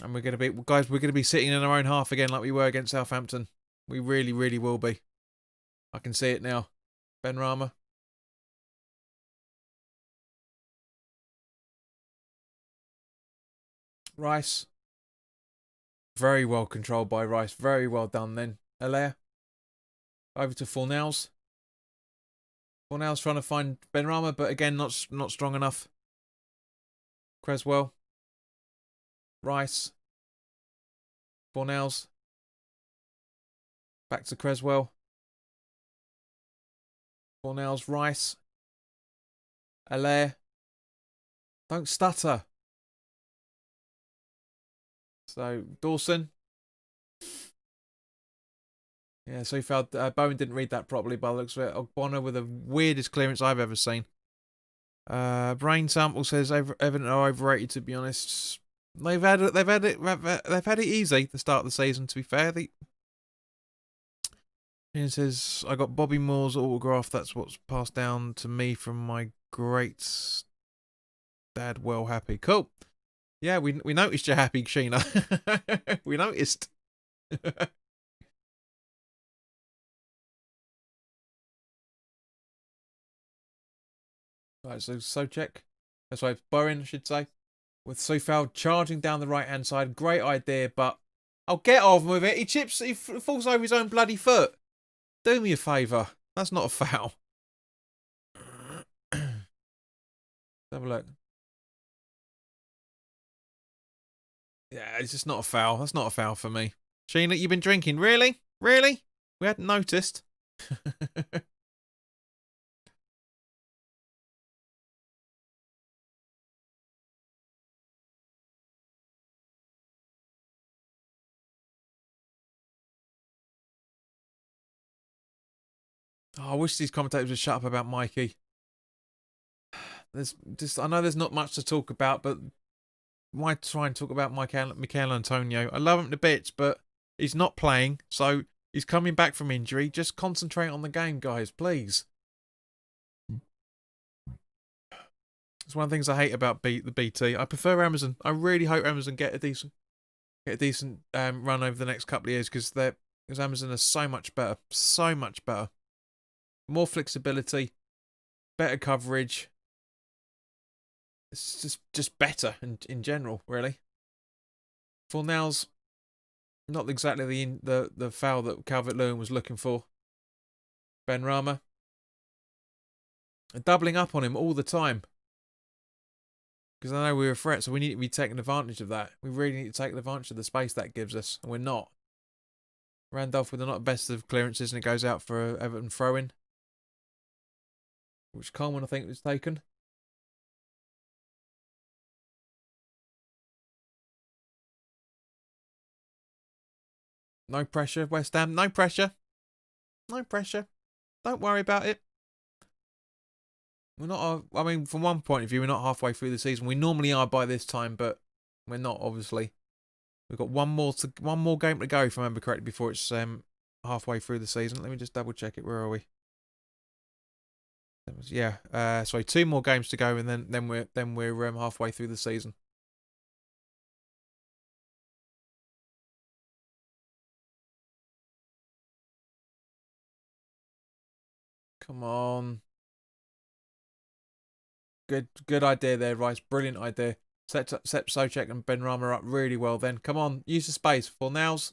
And we're going to be sitting in our own half again like we were against Southampton. We really, really will be. I can see it now. Benrahma. Rice. Very well controlled by Rice. Very well done then. Allaire. Over to Fornals. Fornals trying to find Benrahma, but again, not strong enough. Creswell. Rice. Fornals. Back to Creswell. Fornals. Rice. Allaire. Don't stutter. So, Dawson. Yeah, so he felt Bowen didn't read that properly by the looks of it. Ogbonna with the weirdest clearance I've ever seen. Brain Sample says Everton are overrated, to be honest. They've had it easy the start of the season, to be fair. He says, I got Bobby Moore's autograph. That's what's passed down to me from my great dad. Well happy. Cool. Yeah, we noticed you're happy, Sheena. We noticed. Right, so check. That's right, Bowen, I should say. With Sofal charging down the right-hand side. Great idea, but I'll get off with it. He falls over his own bloody foot. Do me a favour. That's not a foul. Let's have a look. Yeah, it's just not a foul. That's not a foul for me. Sheena, you've been drinking. Really? Really? We hadn't noticed. Oh, I wish these commentators would shut up about Mikey. I know there's not much to talk about, but why try and talk about Michael Antonio? I love him to bits, but he's not playing, so he's coming back from injury. Just concentrate on the game, guys, please. It's one of the things I hate about the BT. I prefer Amazon. I really hope Amazon get a decent get a decent run over the next couple of years because Amazon are so much better, so much better, more flexibility, better coverage. It's just better in general, really. Fornals, not exactly the foul that Calvert-Lewin was looking for. Benrahma, doubling up on him all the time. Because I know we're a threat, so we need to be taking advantage of that. We really need to take advantage of the space that gives us, and we're not. Randolph with the not best of clearances, and it goes out for a Everton throw-in. Which Coleman, I think, was taken. No pressure, West Ham. No pressure. No pressure. Don't worry about it. We're not. I mean, from one point of view, we're not halfway through the season. We normally are by this time, but we're not. Obviously, we've got one more game to go, if I remember correctly, before it's halfway through the season. Let me just double check it. Where are we? Yeah. Sorry, 2 more games to go, and then we're halfway through the season. Come on. Good idea there, Rice. Brilliant idea. Set Socek and Benrahma up really well then. Come on, use the space. Fornals.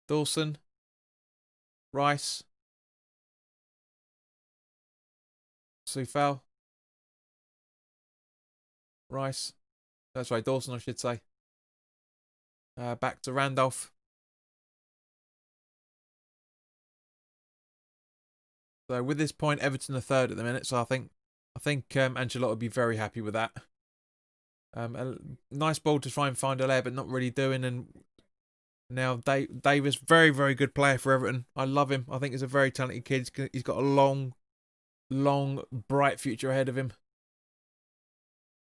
Dawson. Rice. Sufal. Rice. That's right, Dawson, I should say. Back to Randolph. So with this point, Everton are third at the minute. So I think Ancelotti would be very happy with that. A nice ball to try and find Allaire, but not really doing. And now Davis, very, very good player for Everton. I love him. I think he's a very talented kid. He's got a long, bright future ahead of him.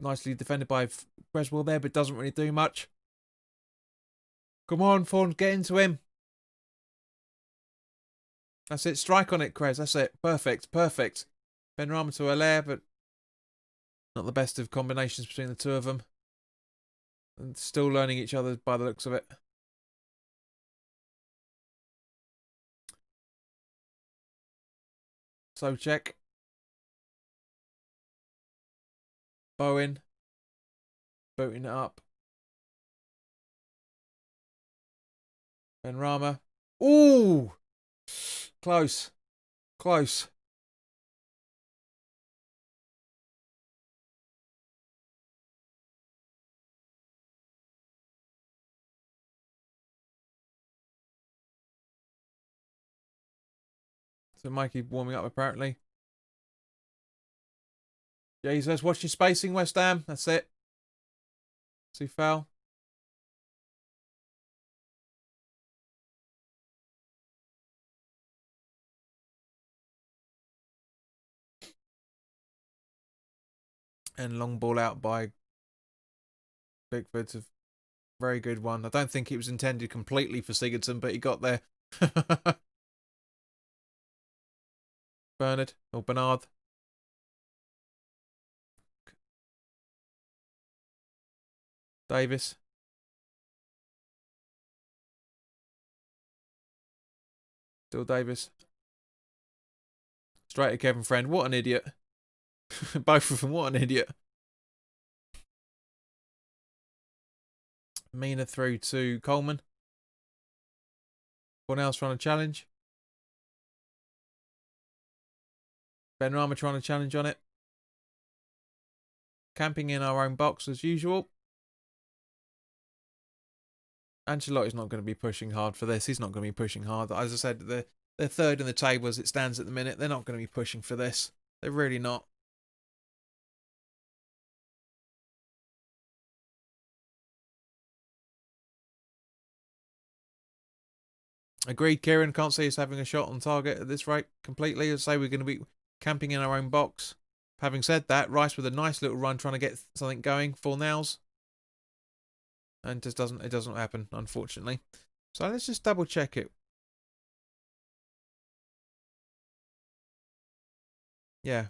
Nicely defended by Creswell there, but doesn't really do much. Come on, Fawn, get into him. That's it. Strike on it, Crez. That's it. Perfect. Benrahma to Allaire, but not the best of combinations between the two of them. And still learning each other by the looks of it. Socek. Bowen. Booting it up. Benrahma. Ooh! Close. So Mikey warming up apparently. Jesus, watch your spacing, West Ham. That's it. See foul. And long ball out by Bigford's a very good one. I don't think it was intended completely for Sigurdsson, but he got there. Bernard or Bernard. Davis. Still Davis. Straight to Kevin Friend. What an idiot. Both of them, what an idiot. Mina through to Coleman. Cornell's trying to challenge. Benrahma trying to challenge on it. Camping in our own box as usual. Ancelotti's not going to be pushing hard for this. He's not going to be pushing hard. As I said, they're third in the table as it stands at the minute. They're not going to be pushing for this. They're really not. Agreed, Kieran. Can't see us having a shot on target at this rate completely. As I say, we're going to be camping in our own box. Having said that, Rice with a nice little run trying to get something going for Nails. And it doesn't happen, unfortunately. So let's just double check it. Yeah.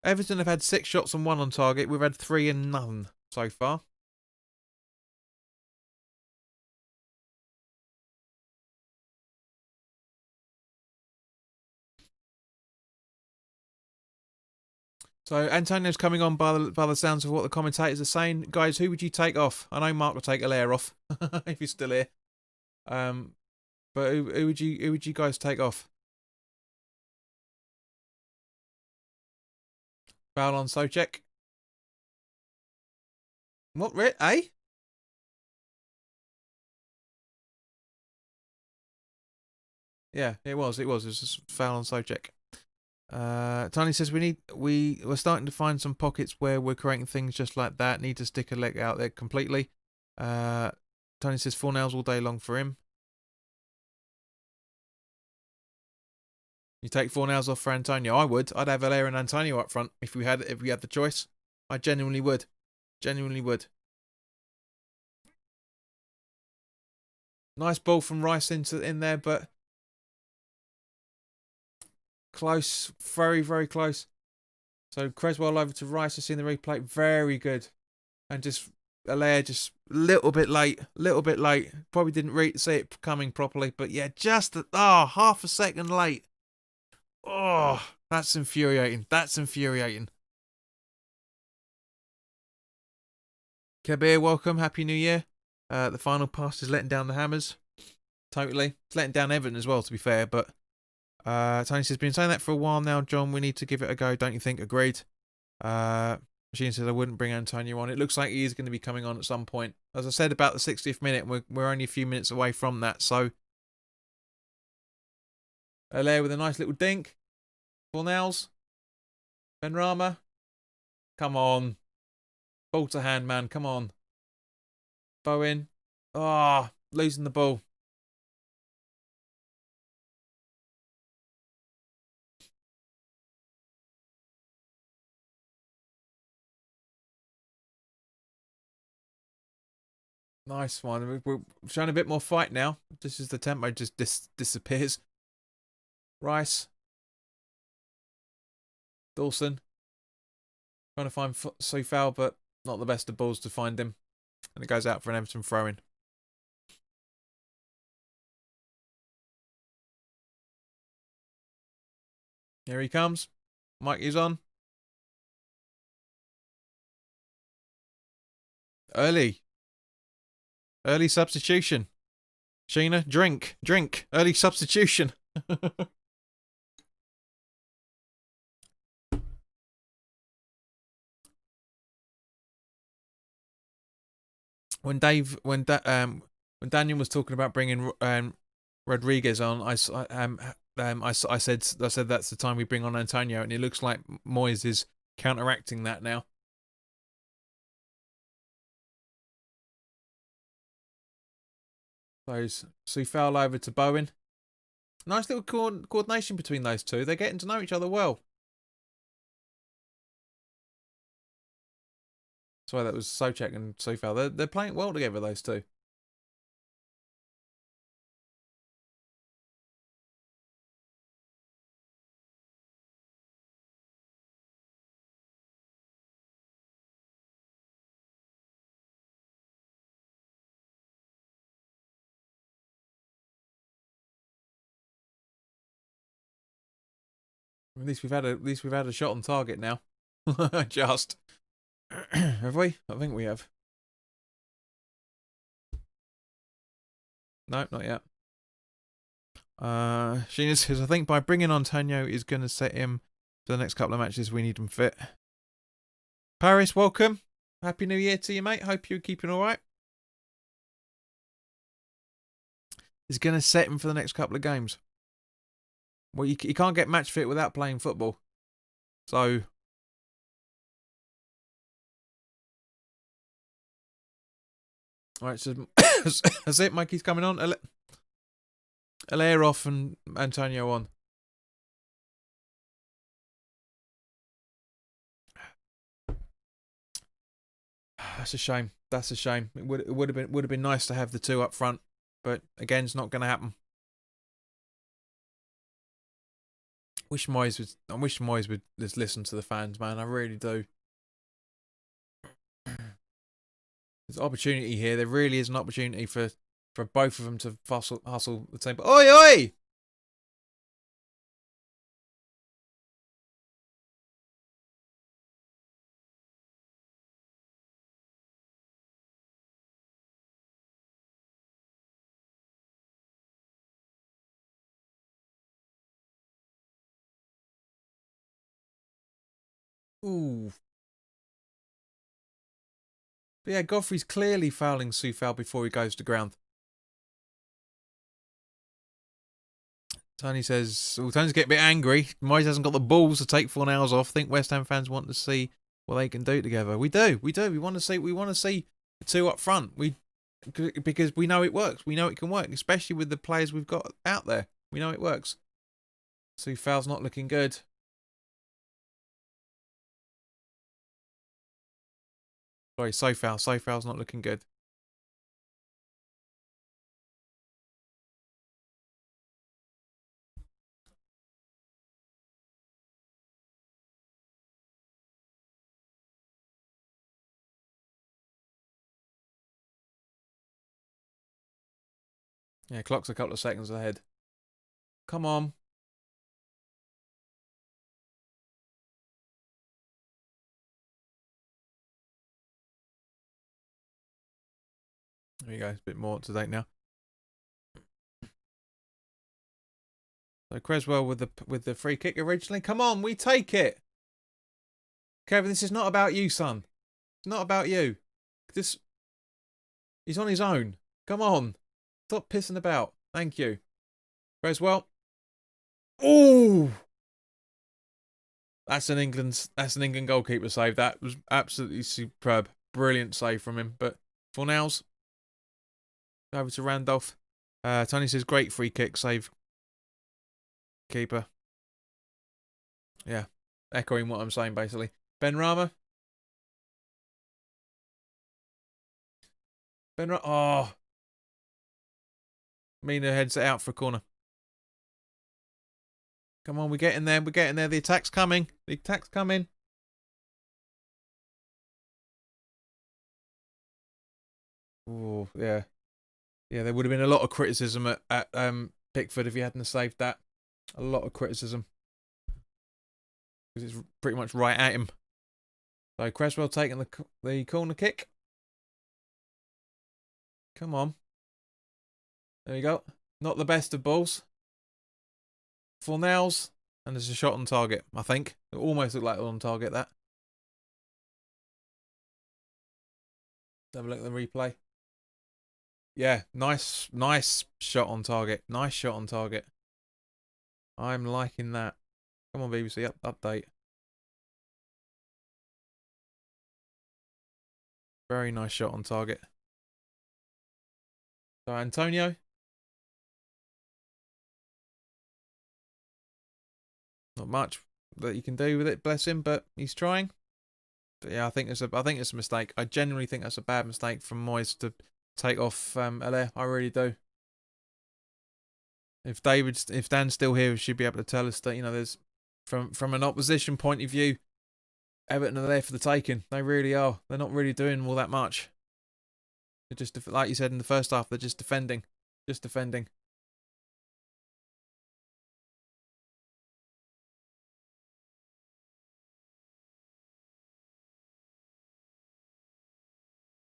Everton have had 6 shots and 1 on target. We've had 3 and none so far. So Antonio's coming on by the sounds of what the commentators are saying. Guys, who would you take off? I know Mark will take Allaire off if he's still here. But who would you guys take off? Foul on Souček. What? Eh? Yeah, it was. It was just foul on Souček. Tony says we're starting to find some pockets where we're creating things just like that. Need to stick a leg out there completely. Tony says 4 nails all day long for him. You take 4 nails off for Antonio? I would. I'd have Allaire and Antonio up front if we had the choice. I genuinely would. Genuinely would. Nice ball from Rice in there, but close, very, very close. So Creswell over to Rice. I've seen the replay. Very good. And just Allaire just a little bit late. Probably didn't see it coming properly. But yeah, just half a second late. Oh, that's infuriating. Kabir, welcome. Happy New Year. The final pass is letting down the Hammers. Totally. It's letting down Everton as well, to be fair. But Tony says, been saying that for a while now, John. We need to give it a go, don't you think? Agreed. Machine says, I wouldn't bring Antonio on. It looks like he is going to be coming on at some point. As I said, about the 60th minute, we're only a few minutes away from that. So, Allaire with a nice little dink. 4 nails. Benrahma. Come on. Ball to hand, man. Come on. Bowen. Losing the ball. Nice one. We're showing a bit more fight now. This is the tempo just disappears. Rice. Dawson. Trying to find Soufal, but not the best of balls to find him. And it goes out for an Everton throw-in. Here he comes. Mike is on. Early substitution. Sheena, drink. Early substitution. When Daniel was talking about bringing Rodriguez on, I said that's the time we bring on Antonio, and it looks like Moyes is counteracting that now. Soufal over to Bowen. Nice little coordination between those two. They're getting to know each other well. Sorry, that was Souček and Soufal. They're playing well together, those two. At least we've had a shot on target now. Just have we? I think we have. No, not yet. Sheena says, I think by bringing on Antonio is going to set him for the next couple of matches. We need him fit. Paris, welcome. Happy New Year to you, mate. Hope you're keeping all right. Is going to set him for the next couple of games. Well, you can't get match fit without playing football. So, all right, so that's it. Mikey's coming on. Allaire off and Antonio on. That's a shame. It would have been nice to have the two up front, but again, it's not going to happen. I wish Moyes would just listen to the fans, man. I really do. There's opportunity here. There really is an opportunity for both of them to hustle the tempo. Oi, oi! Ooh. But yeah, Godfrey's clearly fouling Soufal before he goes to ground. Tony says, well, Tony's getting a bit angry. Moyes hasn't got the balls to take 4 hours off. I think West Ham fans want to see what they can do together. We do. We want to see the two up front. Because we know it works. We know it can work, especially with the players we've got out there. We know it works. Soufal's not looking good. Sorry, Soufal's not looking good. Yeah, clock's a couple of seconds ahead. Come on. There you go. It's a bit more up to date now. So Creswell with the free kick originally. Come on, we take it. Kevin, this is not about you, son. It's not about you. He's on his own. Come on. Stop pissing about. Thank you. Creswell. Oh! That's an England goalkeeper save. That was absolutely superb. Brilliant save from him. But Fornals. Over to Randolph. Tony says great free kick save. Keeper. Yeah. Echoing what I'm saying basically. Ben Rama. Oh. Mina heads it out for a corner. Come on, we're getting there. We're getting there. The attack's coming. The attack's coming. Oh, yeah. Yeah, there would have been a lot of criticism at Pickford if he hadn't saved that. A lot of criticism. Because it's pretty much right at him. So Creswell taking the corner kick. Come on. There you go. Not the best of balls. Fornals. And there's a shot on target, I think. It almost looked like on target, that. Have a look at the replay. Yeah, nice shot on target. Nice shot on target. I'm liking that. Come on, BBC, update. Very nice shot on target. So Antonio. Not much that you can do with it, bless him, but he's trying. But yeah, I think it's a mistake. I genuinely think that's a bad mistake from Moyes to take off Allaire. I really do. If Dan's still here, he should be able to tell us that, you know, there's from an opposition point of view, Everton are there for the taking. They really are. They're not really doing all that much. They're just, like you said in the first half, they're just defending. Just defending.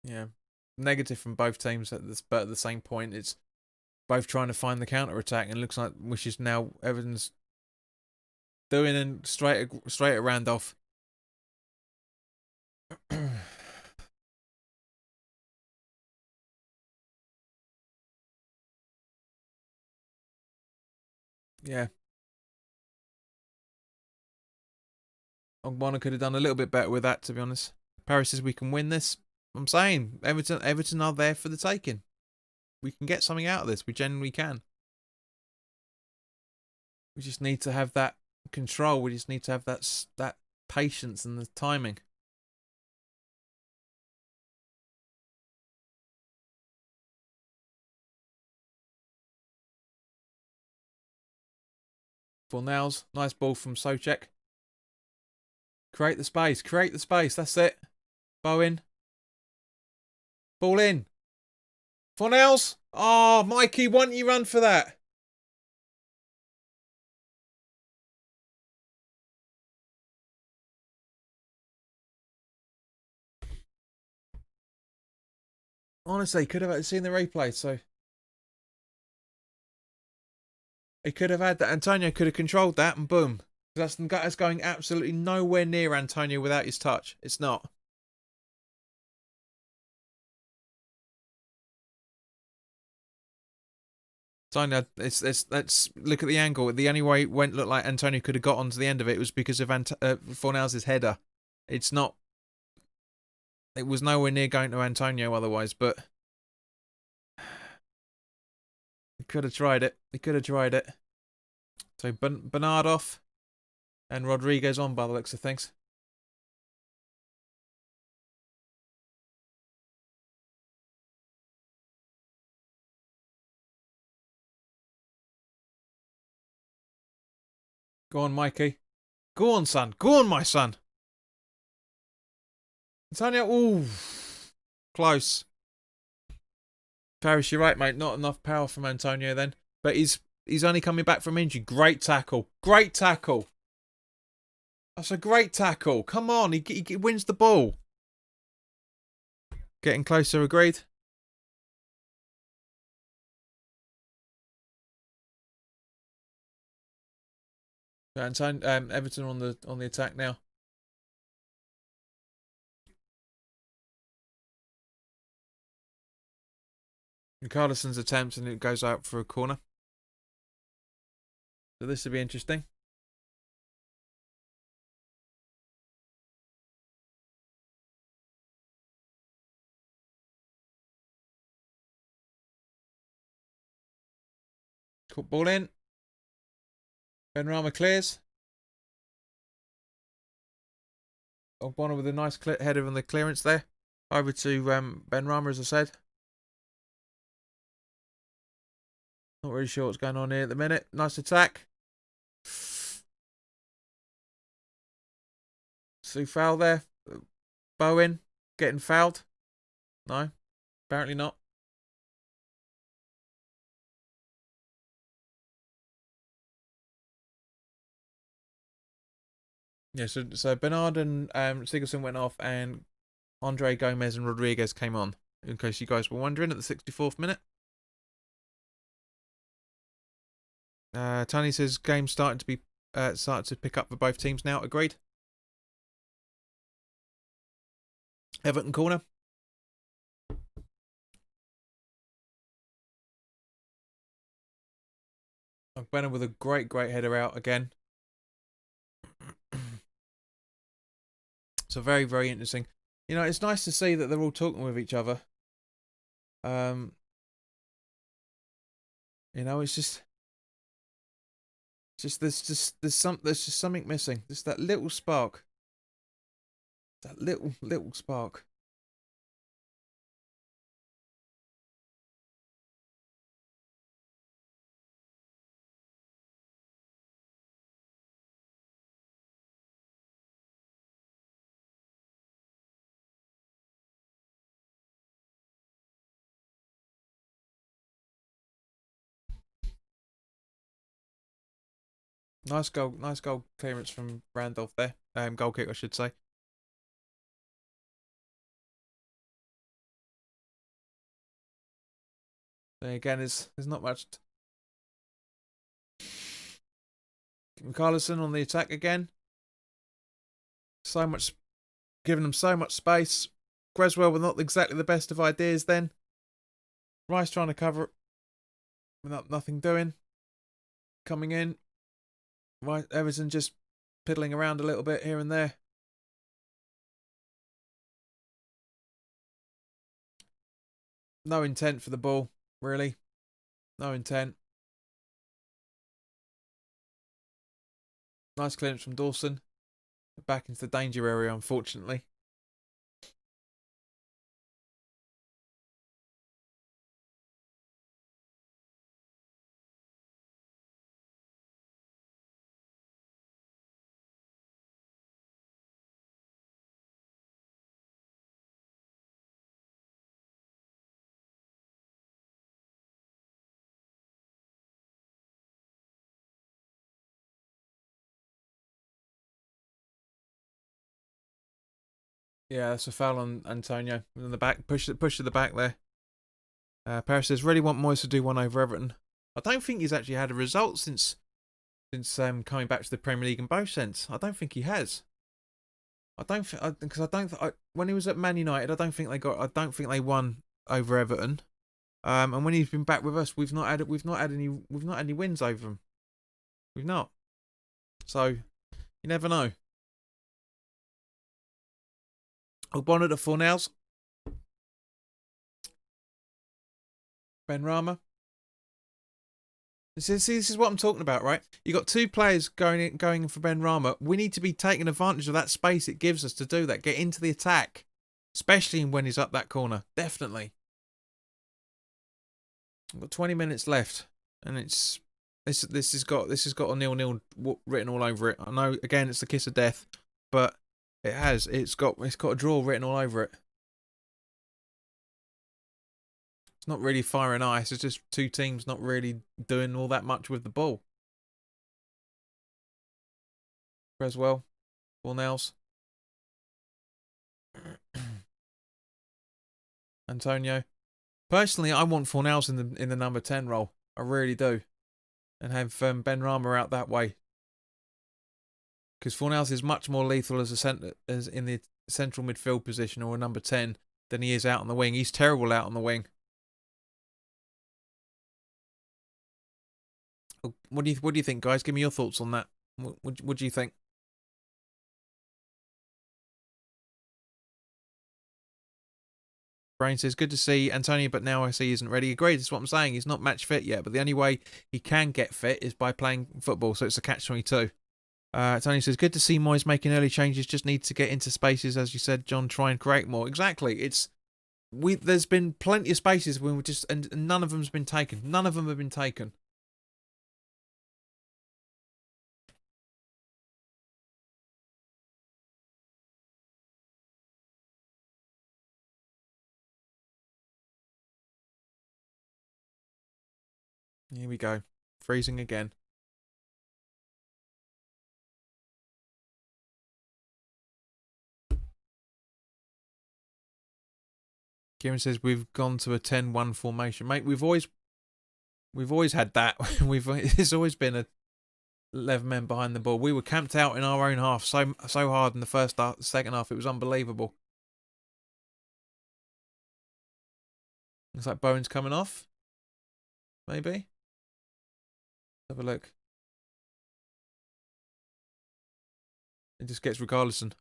Yeah. Negative from both teams but at the same point, it's both trying to find the counter attack, and it looks like which is now Everton's doing, and straight at Randolph. Yeah. Ogbonna could have done a little bit better with that, to be honest. Paris says we can win this. I'm saying Everton are there for the taking. We can get something out of this. We genuinely can. We just need to have that control. We just need to have that patience and the timing. Fornals, nice ball from Soucek. Create the space. Create the space. That's it. Bowen. Ball in. Fornals. Oh, Mikey, why don't you run for that? Honestly, could have seen the replay, so he could have had that. Antonio could have controlled that, and boom, That's going absolutely nowhere near Antonio without his touch. It's not. Antonio, let's look at the angle. The only way it went look like Antonio could have got onto the end of it was because of Fornals' header. It's not. It was nowhere near going to Antonio otherwise, but he could have tried it. He could have tried it. So Bernard off and Rodriguez on by the looks of things. Go on, Mikey. Go on, son. Go on, my son. Antonio, ooh, close. Paris, you're right, mate. Not enough power from Antonio then. But he's only coming back from injury. Great tackle. Great tackle. That's a great tackle. Come on, he wins the ball. Getting closer, agreed. Everton on the attack now. Carlson's attempt and it goes out for a corner. So this will be interesting. Cut ball in. Benrahma clears. Bonner with a nice header on the clearance there. Over to Benrahma, as I said. Not really sure what's going on here at the minute. Nice attack. Sue foul there. Bowen getting fouled. No, apparently not. Yeah, so Bernard and Sigurdsson went off, and Andre Gomez and Rodriguez came on. In case you guys were wondering, at the 64th minute. Tony says game's starting to pick up for both teams now. Agreed. Everton corner. Brennan with a great header out again. So very interesting. You know, it's nice to see that they're all talking with each other. You know, it's just there's just something missing. Just that little spark. That little spark. Nice goal clearance from Randolph there. Goal kick, I should say. Then again, there's not much. Carlson on the attack again. Giving them so much space. Creswell with not exactly the best of ideas then. Rice trying to cover it. Nothing doing. Coming in. Right, Everton just piddling around a little bit here and there. No intent for the ball, really. No intent. Nice clearance from Dawson. Back into the danger area, unfortunately. Yeah, that's a foul on Antonio in the back. Push to the back there. Paris says, really want Moyes to do one over Everton. I don't think he's actually had a result since since coming back to the Premier League in both sense. I don't think he has. I don't think because I don't when he was at Man United, I don't think they got. I don't think they won over Everton. And when he's been back with us, we've not had any wins over him. We've not. So you never know. Bonnet at Fornals. Ben Rama. This is what I'm talking about, right? You got two players going for Ben Rama. We need to be taking advantage of that space it gives us to do that. Get into the attack, especially when he's up that corner. Definitely. We've got 20 minutes left, and this has got a 0-0 written all over it. I know again it's the kiss of death, but it's got a draw written all over it. Not really fire and ice. It's just two teams not really doing all that much with the ball. Creswell, Fornals, Antonio. Personally, I want Fornals in the number 10 role. I really do, and have Ben Rama out that way because Fornals is much more lethal as in the central midfield position or a number 10 than he is out on the wing. He's terrible out on the wing. What do you think, guys? Give me your thoughts on that. What do you think? Brain says, good to see Antonio, but now I see he isn't ready. Agreed, that's what I'm saying. He's not match fit yet, but the only way he can get fit is by playing football, so it's a catch-22. Tony says, good to see Moyes making early changes, just need to get into spaces, as you said, John, try and create more. Exactly. There's been plenty of spaces when and none of them's been taken. None of them have been taken. Here we go. Freezing again. Kieran says we've gone to a 10-1 formation. Mate, we've always had that. It's always been a 11 men behind the ball. We were camped out in our own half so hard in the second half. It was unbelievable. Looks like Bowen's coming off. Maybe. Have a look. It just gets Ricarlison.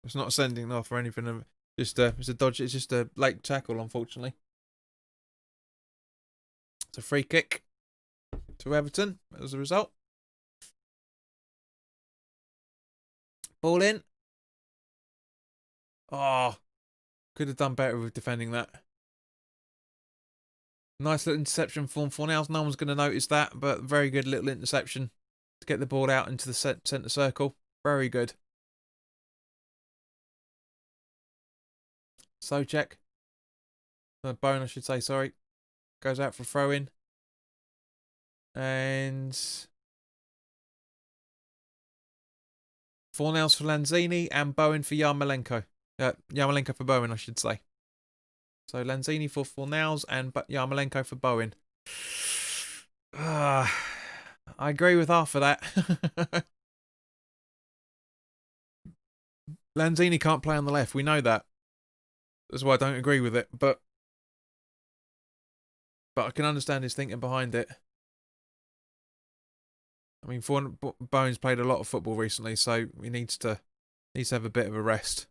It's not sending off or anything. It's a dodge. It's just a late tackle, unfortunately. It's a free kick to Everton as a result. Ball in. Oh, could have done better with defending that. Nice little interception from Fornals. No one's going to notice that, but very good little interception to get the ball out into the centre circle. Very good. So check. Bone, I should say, sorry. Goes out for a throw in. And Fornals for Lanzini and Bowen for Yarmolenko. Yarmolenko for Bowen, I should say. So Lanzini for Fornals and Yarmolenko for Bowen. I agree with half of that. Lanzini can't play on the left. We know that. That's why I don't agree with it. But I can understand his thinking behind it. I mean, Bowen's played a lot of football recently, so he needs to have a bit of a rest.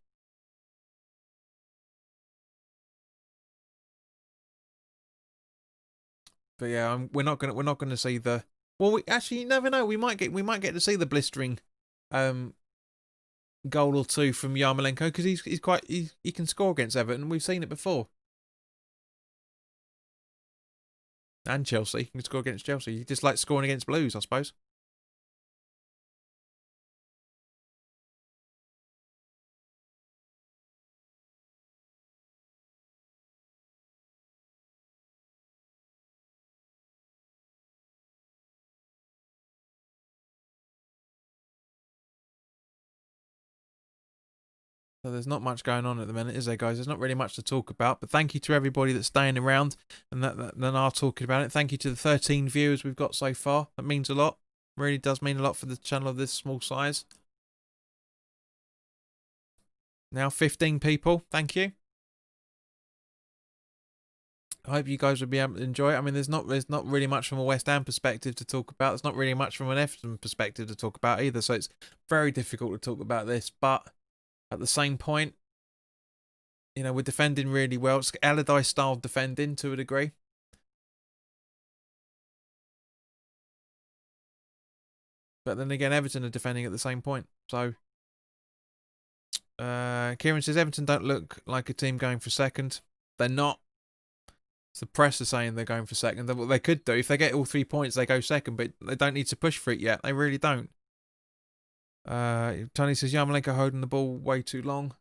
But yeah, we're not gonna see the. Well, you never know. We might get to see the blistering, goal or two from Yarmolenko because he can score against Everton. We've seen it before. And Chelsea, he can score against Chelsea. He just likes scoring against Blues, I suppose. So there's not much going on at the minute, is there, guys? There's not really much to talk about. But thank you to everybody that's staying around and that are talking about it. Thank you to the 13 viewers we've got so far. That means a lot. Really does mean a lot for the channel of this small size. Now 15 people. Thank you. I hope you guys will be able to enjoy it. I mean, there's not really much from a West Ham perspective to talk about. There's not really much from an Everton perspective to talk about either. So it's very difficult to talk about this. But at the same point, you know, we're defending really well. It's Allardyce style defending to a degree. But then again, Everton are defending at the same point. So Kieran says Everton don't look like a team going for second. They're not. The press are saying they're going for second. What they could do, if they get all 3 points, they go second, but they don't need to push for it yet. They really don't. Tony says Yarmolenko holding the ball way too long.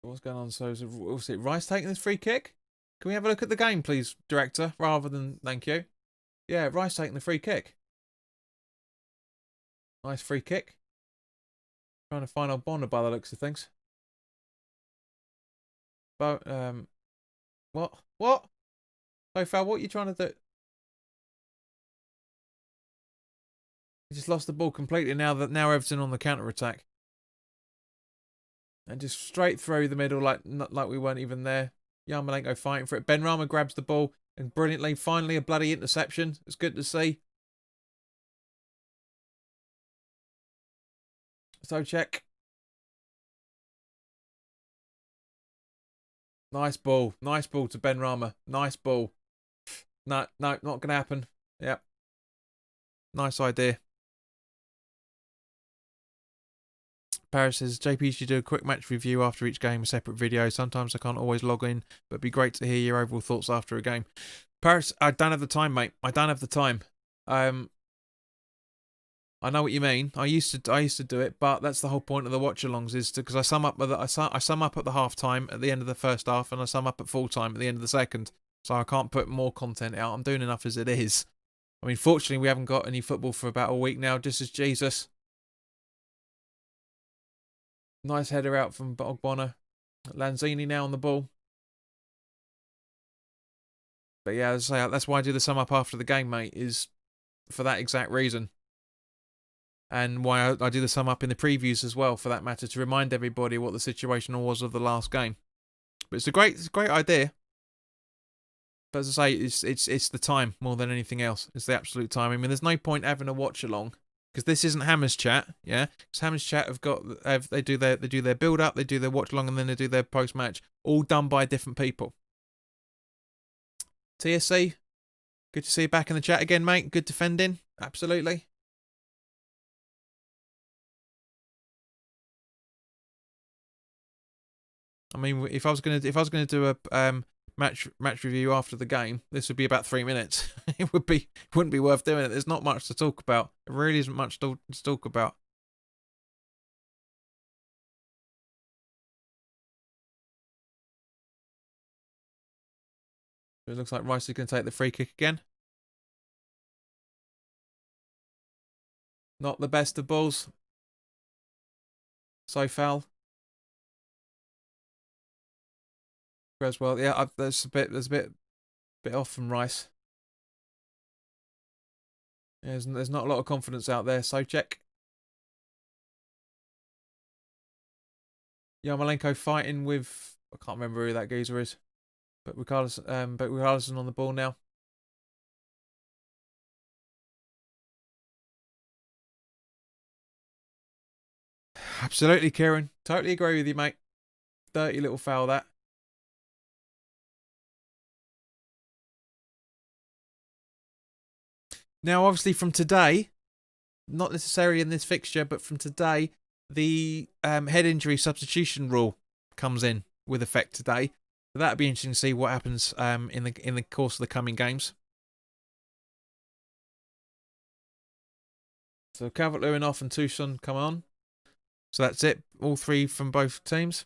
What's going on? So is it Rice taking this free kick? Can we have a look at the game, please, director, rather than thank you? Yeah, Rice taking the free kick. Nice free kick. Trying to find old Bonner by the looks of things. But what? So Fal, what are you trying to do? He just lost the ball completely. Now Everton on the counter attack, and just straight through the middle like we weren't even there. Yarmolenko fighting for it. Benrahma grabs the ball and brilliantly, finally a bloody interception. It's good to see. So check. Nice ball to Benrahma. Nice ball. No, not gonna happen. Yep. Nice idea. Paris says, JP should do a quick match review after each game, a separate video. Sometimes I can't always log in, but it'd be great to hear your overall thoughts after a game. Paris, I don't have the time, mate. I don't have the time. I know what you mean. I used to do it, but that's the whole point of the watch-alongs is because I sum up at the half time at the end of the first half, and I sum up at full time at the end of the second. So I can't put more content out. I'm doing enough as it is. I mean, fortunately, we haven't got any football for about a week now, just as Jesus. Nice header out from Ogbonna. Lanzini now on the ball. But yeah, as I say, that's why I do the sum up after the game, mate, is for that exact reason. And why I do the sum up in the previews as well, for that matter, to remind everybody what the situation was of the last game. But it's a great idea. But as I say, it's the time more than anything else. It's the absolute time. I mean, there's no point having a watch along. Because this isn't Hammer's Chat, yeah. Because Hammer's Chat they do their build up, they do their watch along, and then they do their post match, all done by different people. TSC, good to see you back in the chat again, mate. Good defending, absolutely. I mean, if I was gonna do a match review after the game, this would be about 3 minutes. It wouldn't be worth doing it. There's not much to talk about. There really isn't much to talk about. It looks like Rice is going to take the free kick again. Not the best of balls. So foul. Creswell, yeah, there's a bit off from Rice. Yeah, there's not a lot of confidence out there. So check. Yarmolenko fighting with, I can't remember who that geezer is, but Richarlison on the ball now. Absolutely, Kieran. Totally agree with you, mate. Dirty little foul that. Now, obviously, from today, not necessarily in this fixture, but from today, the head injury substitution rule comes in with effect today. So that'd be interesting to see what happens in the course of the coming games. So Calvert-Lewin off and Tucson come on. So that's it. All three from both teams.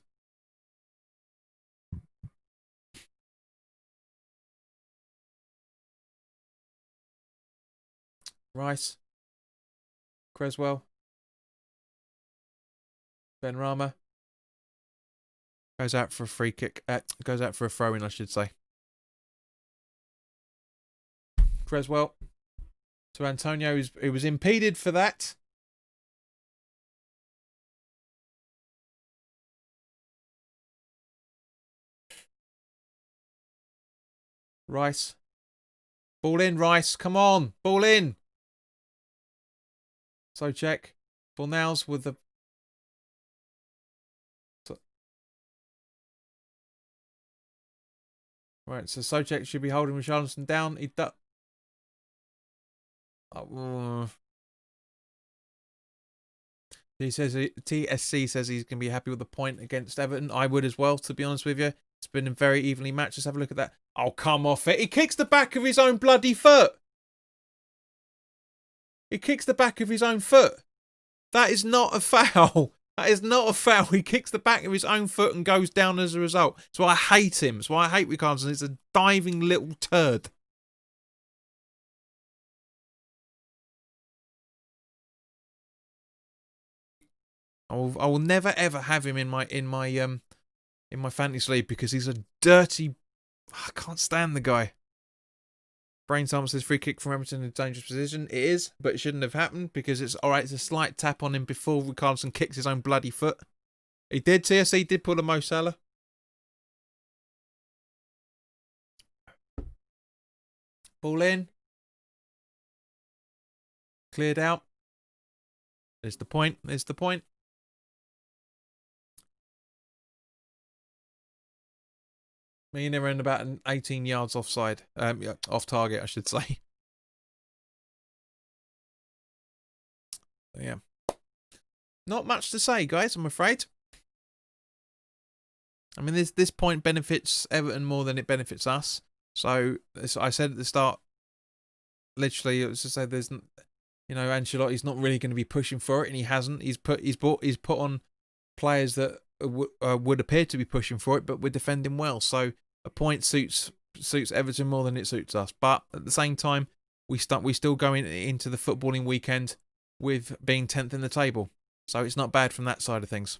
Rice. Creswell. Benrahma. Goes out for a free kick. Goes out for a throw-in, I should say. Creswell. To Antonio, who was impeded for that. Rice. Ball in, Rice. Come on. Ball in. So check. Fornals with the... Right, so Socek should be holding Richarlison down. He does... He says TSC says he's going to be happy with the point against Everton. I would as well, to be honest with you. It's been a very evenly matched. Let's have a look at that. Oh, come off it. He kicks the back of his own bloody foot. He kicks the back of his own foot. That is not a foul. That is not a foul. He kicks the back of his own foot and goes down as a result. So I hate him. So I hate Richarlison. He's a diving little turd. I will never ever have him in my fantasy league because he's a dirty... I can't stand the guy. Brain Thomas says free kick from Everton in a dangerous position. It is, but it shouldn't have happened because it's alright. It's a slight tap on him before Richarlison kicks his own bloody foot. He did. TSC did pull a Mo Salah. Ball in. Cleared out. There's the point. There's the point. Me and him are in about 18 yards offside. Off target, I should say. Yeah. Not much to say, guys, I'm afraid. I mean, this point benefits Everton more than it benefits us. So, as I said at the start, literally, it was to say there's, Ancelotti's not really going to be pushing for it, and he hasn't. He's put on players that would appear to be pushing for it, but we're defending well. So a point suits Everton more than it suits us. But at the same time, we still go into the footballing weekend with being 10th in the table. So it's not bad from that side of things.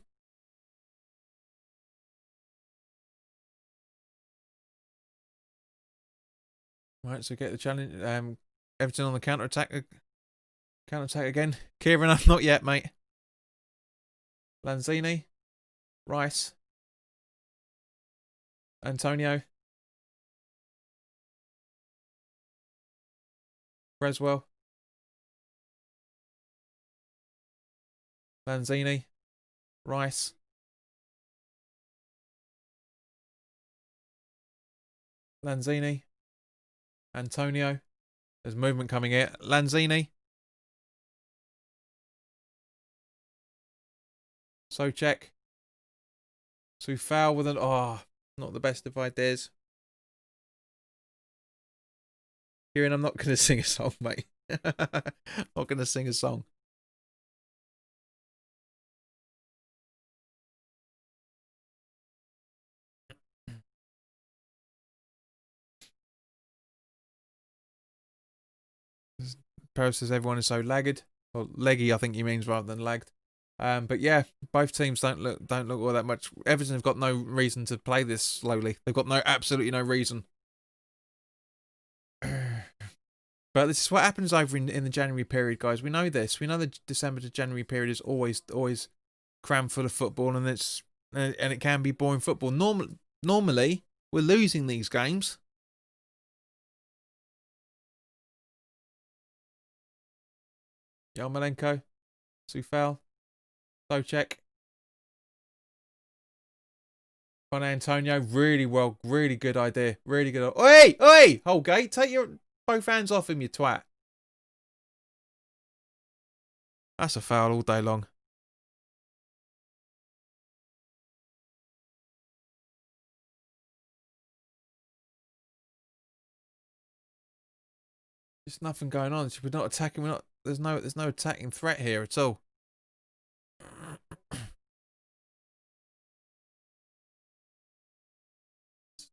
Right, so get the challenge. Everton on the counter attack again. Kieran, not yet, mate. Lanzini, Rice, Antonio, Creswell, Lanzini, Rice, Lanzini, Antonio. There's movement coming here. Lanzini. Socek. Soufal with an... Oh, not the best of ideas. Kieran, I'm not going to sing a song, mate. Not going to sing a song. Paris says everyone is so lagged. Or leggy, I think he means, rather than lagged. But yeah, both teams don't look all that much. Everton have got no reason to play this slowly. They've got absolutely no reason. But this is what happens over in the January period, guys. We know this. We know the December to January period is always crammed full of football, and it can be boring football. Normally, we're losing these games. Yarmolenko, Soufal, Socek, on Antonio, really good idea. Really good. Oi! Holgate, take your both hands off him, you twat. That's a foul all day long. There's nothing going on. We're not attacking. There's no attacking threat here at all. There's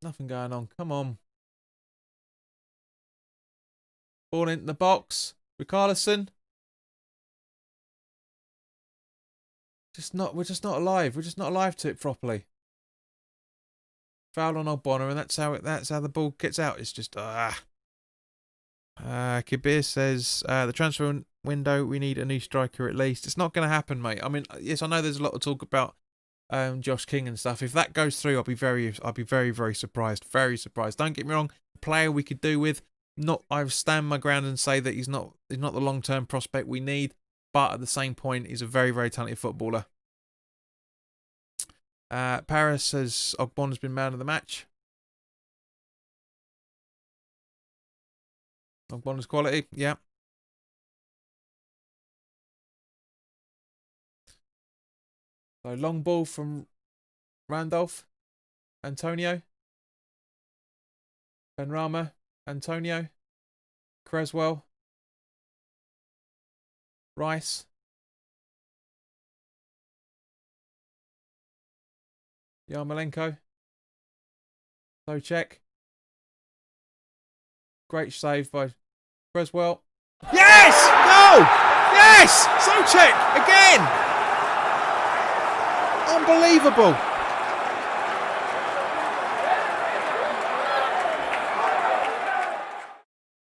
nothing going on. Come on. Ball into the box. Richarlison. We're just not alive. We're just not alive to it properly. Foul on Ogbonna, and that's how the ball gets out. It's just Kabir says the transfer window, we need a new striker at least. It's not going to happen, mate. I mean, yes, I know there's a lot of talk about Josh King and stuff. If that goes through, I'll be very, very surprised. Very surprised. Don't get me wrong. Player we could do with. Not, I stand my ground and say that he's not the long-term prospect we need. But at the same point, he's a very, very talented footballer. Paris says Ogbonna's been man of the match. Ogbonna's quality, yeah. So long ball from Randolph, Antonio, Benrahma, Antonio, Creswell, Rice, Yarmolenko, Socek. Great save by Creswell. Yes! No! Yes! Socek again! Unbelievable!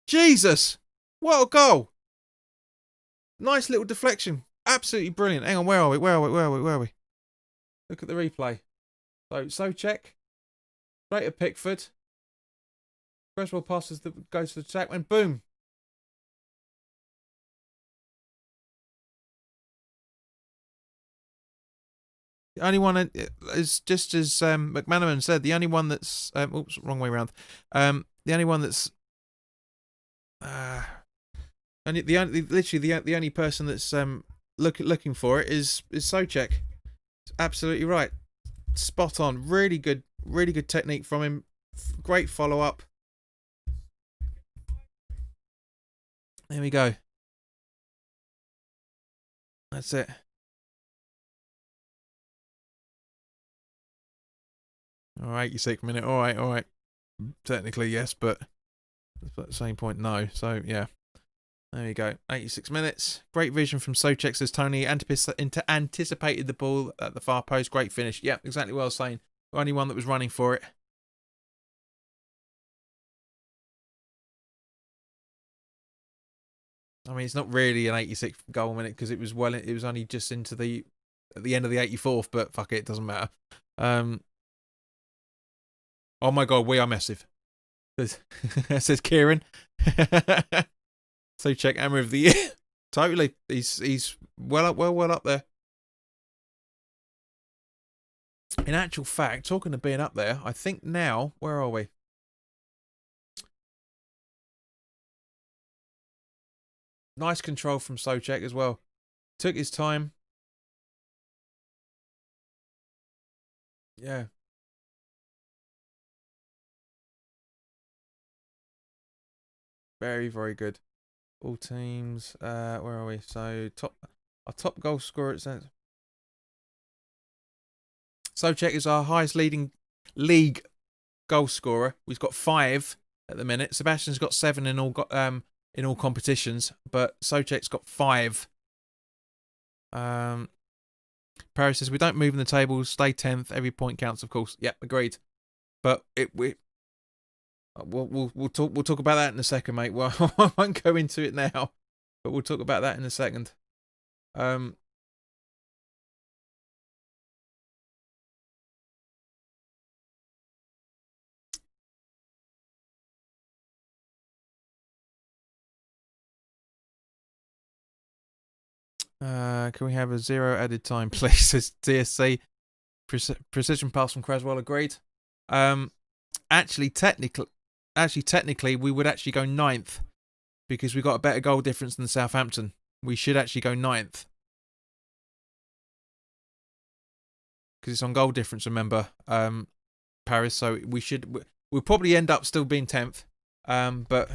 Jesus! What a goal! Nice little deflection. Absolutely brilliant. Hang on, where are we? Where are we? Look at the replay. So Socek, straight at Pickford. Creswell passes goes to the attack and boom. The only one is just as McManaman said. The only one that's oops, wrong way around. The only one that's literally the only person that's looking for it is Socek. Absolutely right. Spot on. Really good technique from him. Great follow up. There we go. That's it. All right, 86th minute. All right. Technically, yes, but at the same point, no. So, yeah. There you go. 86 minutes. Great vision from Socek, says Tony. Anticipated the ball at the far post. Great finish. Yeah, exactly what I was saying. The only one that was running for it. I mean, it's not really an 86th goal minute because it was only just at the end of the 84th, but fuck it doesn't matter. Oh my god, we are massive. Says Kieran. Socek hammer of the year. Totally. He's well up there. In actual fact, talking of being up there, I think now, where are we? Nice control from Socek as well. Took his time. Yeah. Very, very good. All teams. Where are we? So our top goal scorer. Socek is our highest leading league goal scorer. We've got 5 at the minute. Sebastian's got 7 in all competitions, but Socek's got 5. Paris says we don't move in the table, stay 10th. Every point counts, of course. Yep, agreed. But we'll talk about that in a second, mate. Well, I won't go into it now, but we'll talk about that in a second. Can we have a 0 added time, please? Says DSC. Precision pass from Creswell, agreed. Actually, technically, we would actually go 9th because we got a better goal difference than Southampton. We should actually go 9th because it's on goal difference. Remember, Paris. So we'll probably end up still being 10th. But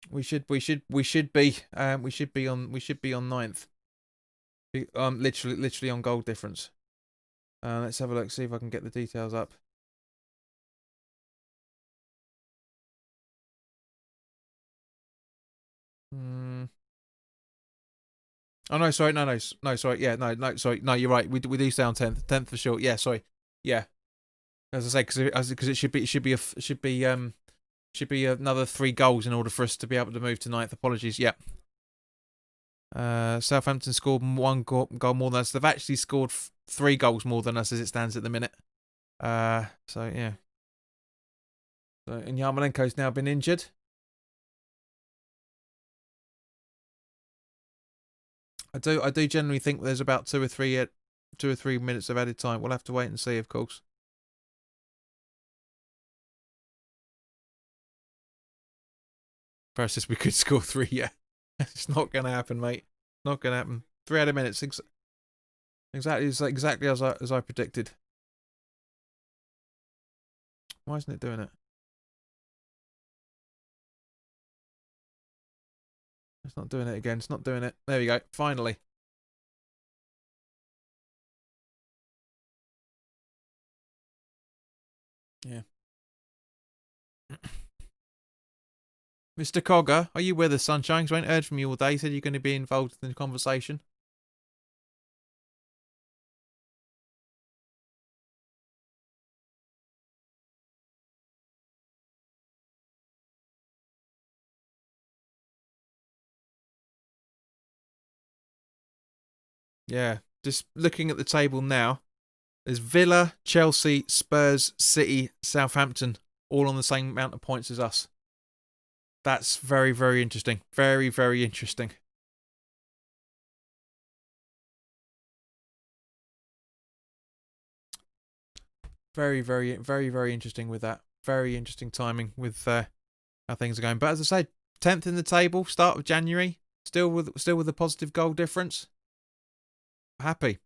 we should be on 9th. Literally on goal difference. Let's have a look, see if I can get the details up. Mm. Oh no, sorry, no, sorry, yeah, no, sorry, no, you're right. We do stay on 10th for sure. Yeah, sorry, yeah. As I say, because it should be another 3 goals in order for us to be able to move to 9th. Apologies. Yeah. Southampton scored 1 goal more than us. They've actually scored 3 goals more than us as it stands at the minute. So yeah. So, and Yarmolenko's now been injured. I do generally think there's about 2 or 3 minutes of added time. We'll have to wait and see, of course. Versus we could score 3. Yeah, it's not gonna happen, mate. Not gonna happen. 3 added minutes. Exactly as I predicted. Why isn't it doing it? It's not doing it again. It's not doing it. There we go. Finally. Yeah. Mr. Cogger, are you with us, sunshine? I ain't heard from you all day. You said you're going to be involved in the conversation. Yeah. Just looking at the table now, there's Villa, Chelsea, Spurs, City, Southampton, all on the same amount of points as us. That's very, very interesting. Very, very interesting. Very, very, very, very interesting with that. Very interesting timing with how things are going. But as I say, 10th in the table, start of January, still with a positive goal difference. Happy.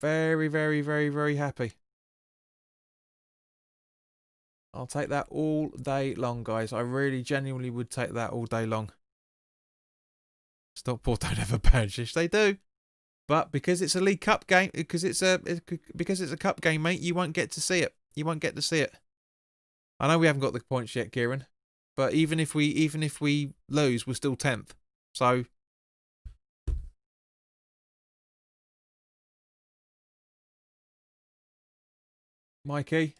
Very, very, very, very happy. I'll take that all day long, guys. I really genuinely would take that all day long. Stockport don't have a badge. They do. But because it's a League Cup game, because it's a cup game, mate, you won't get to see it. You won't get to see it. I know we haven't got the points yet, Kieran. But even if we lose, we're still 10th. So Mikey,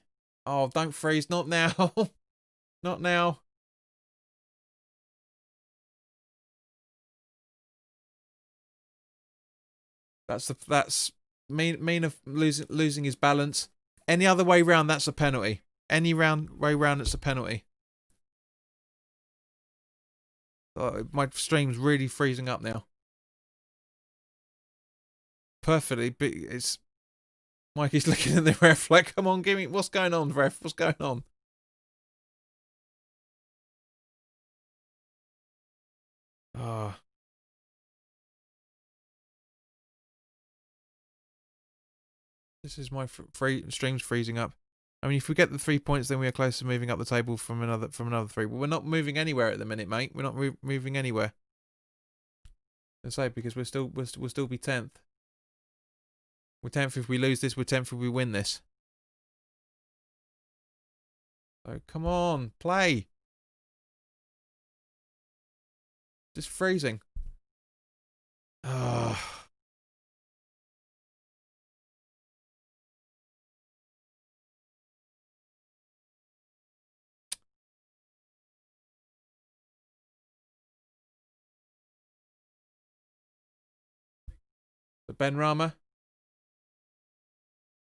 oh, don't freeze. Not now. Not now. That's mean of losing his balance. Any other way round, that's a penalty. Any way round, it's a penalty. My stream's really freezing up now. Perfectly, but it's Mikey's looking at the ref like, come on, give me what's going on, ref? What's going on? Ah. This is my stream's freezing up. I mean, if we get the 3 points, then we are close to moving up the table from another 3. But we're not moving anywhere at the minute, mate. We're not moving anywhere. I say because we'll still be 10th. We're 10th if we lose this. We're 10th if we win this. So come on, play. Just freezing. Ah. The Ben Rama.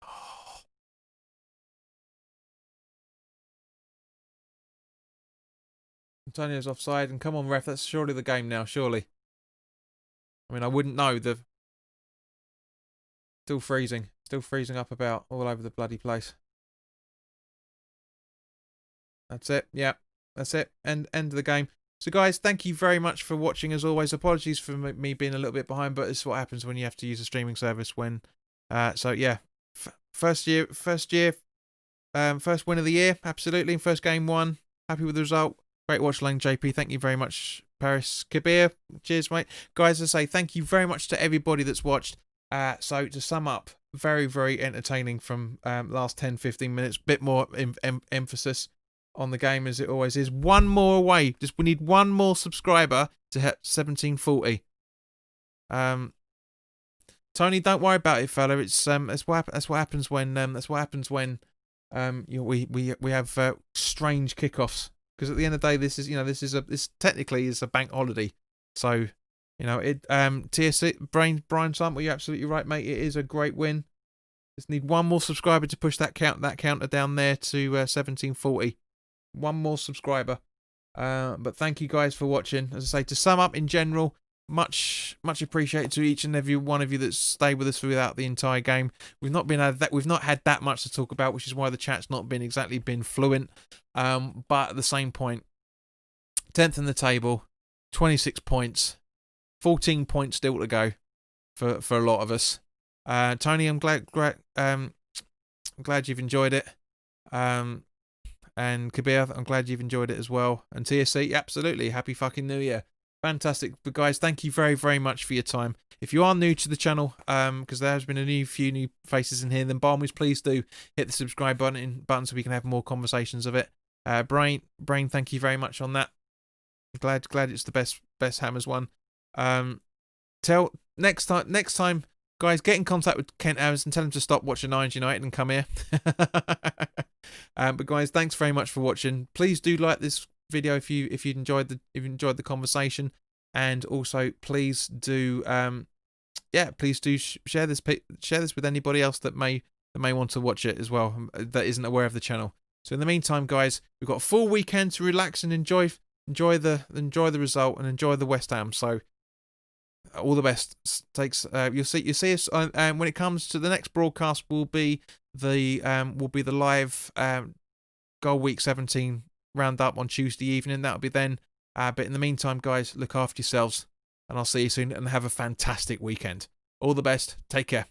Oh. Antonio's offside, and come on, ref. That's surely the game now. Surely. I mean, I wouldn't know. Still freezing up about all over the bloody place. That's it. Yeah, that's it. End of the game. So, guys, thank you very much for watching. As always, apologies for me being a little bit behind, but it's what happens when you have to use a streaming service. So yeah, first win of the year, absolutely. First game won. Happy with the result. Great watch along, JP. Thank you very much, Paris Kabir. Cheers, mate. Guys, as I say, thank you very much to everybody that's watched. So to sum up, very, very entertaining from last 10-15 minutes. Bit more emphasis on the game as it always is. One more away. We need one more subscriber to hit 1740. Tony, don't worry about it, fella. It's that's what happens when we have strange kickoffs. Because at the end of the day, this technically is a bank holiday. So, TSC Brian Sample, you're absolutely right, mate. It is a great win. Just need one more subscriber to push that counter down there to 1740. One more subscriber. But thank you guys for watching. As I say, to sum up in general, much appreciated to each and every one of you that stayed with us throughout the entire game. We've not had that much to talk about, which is why the chat's not been fluent. But at the same point, 10th in the table, 26 points, 14 points still to go for a lot of us. Tony, I'm glad you've enjoyed it. And Kabir, I'm glad you've enjoyed it as well. And TSC, absolutely, happy fucking New Year. Fantastic. But guys, thank you very, very much for your time. If you are new to the channel, because there has been a few new faces in here, then by all means, please do hit the subscribe button so we can have more conversations of it. Brain, thank you very much on that. Glad it's the best Hammers one. Next time, guys, get in contact with Kent Evans and tell him to stop watching Irons United and come here. But guys, thanks very much for watching. Please do like this video if you enjoyed the conversation, and also please do share this with anybody else that may want to watch it as well, that isn't aware of the channel. So in the meantime, guys, we've got a full weekend to relax and enjoy the result and enjoy the West Ham. So all the best. You'll see us when it comes to the next broadcast. Will be the live Goal Week 17 roundup on Tuesday evening. That'll be then. But in the meantime, guys, look after yourselves, and I'll see you soon. And have a fantastic weekend. All the best. Take care.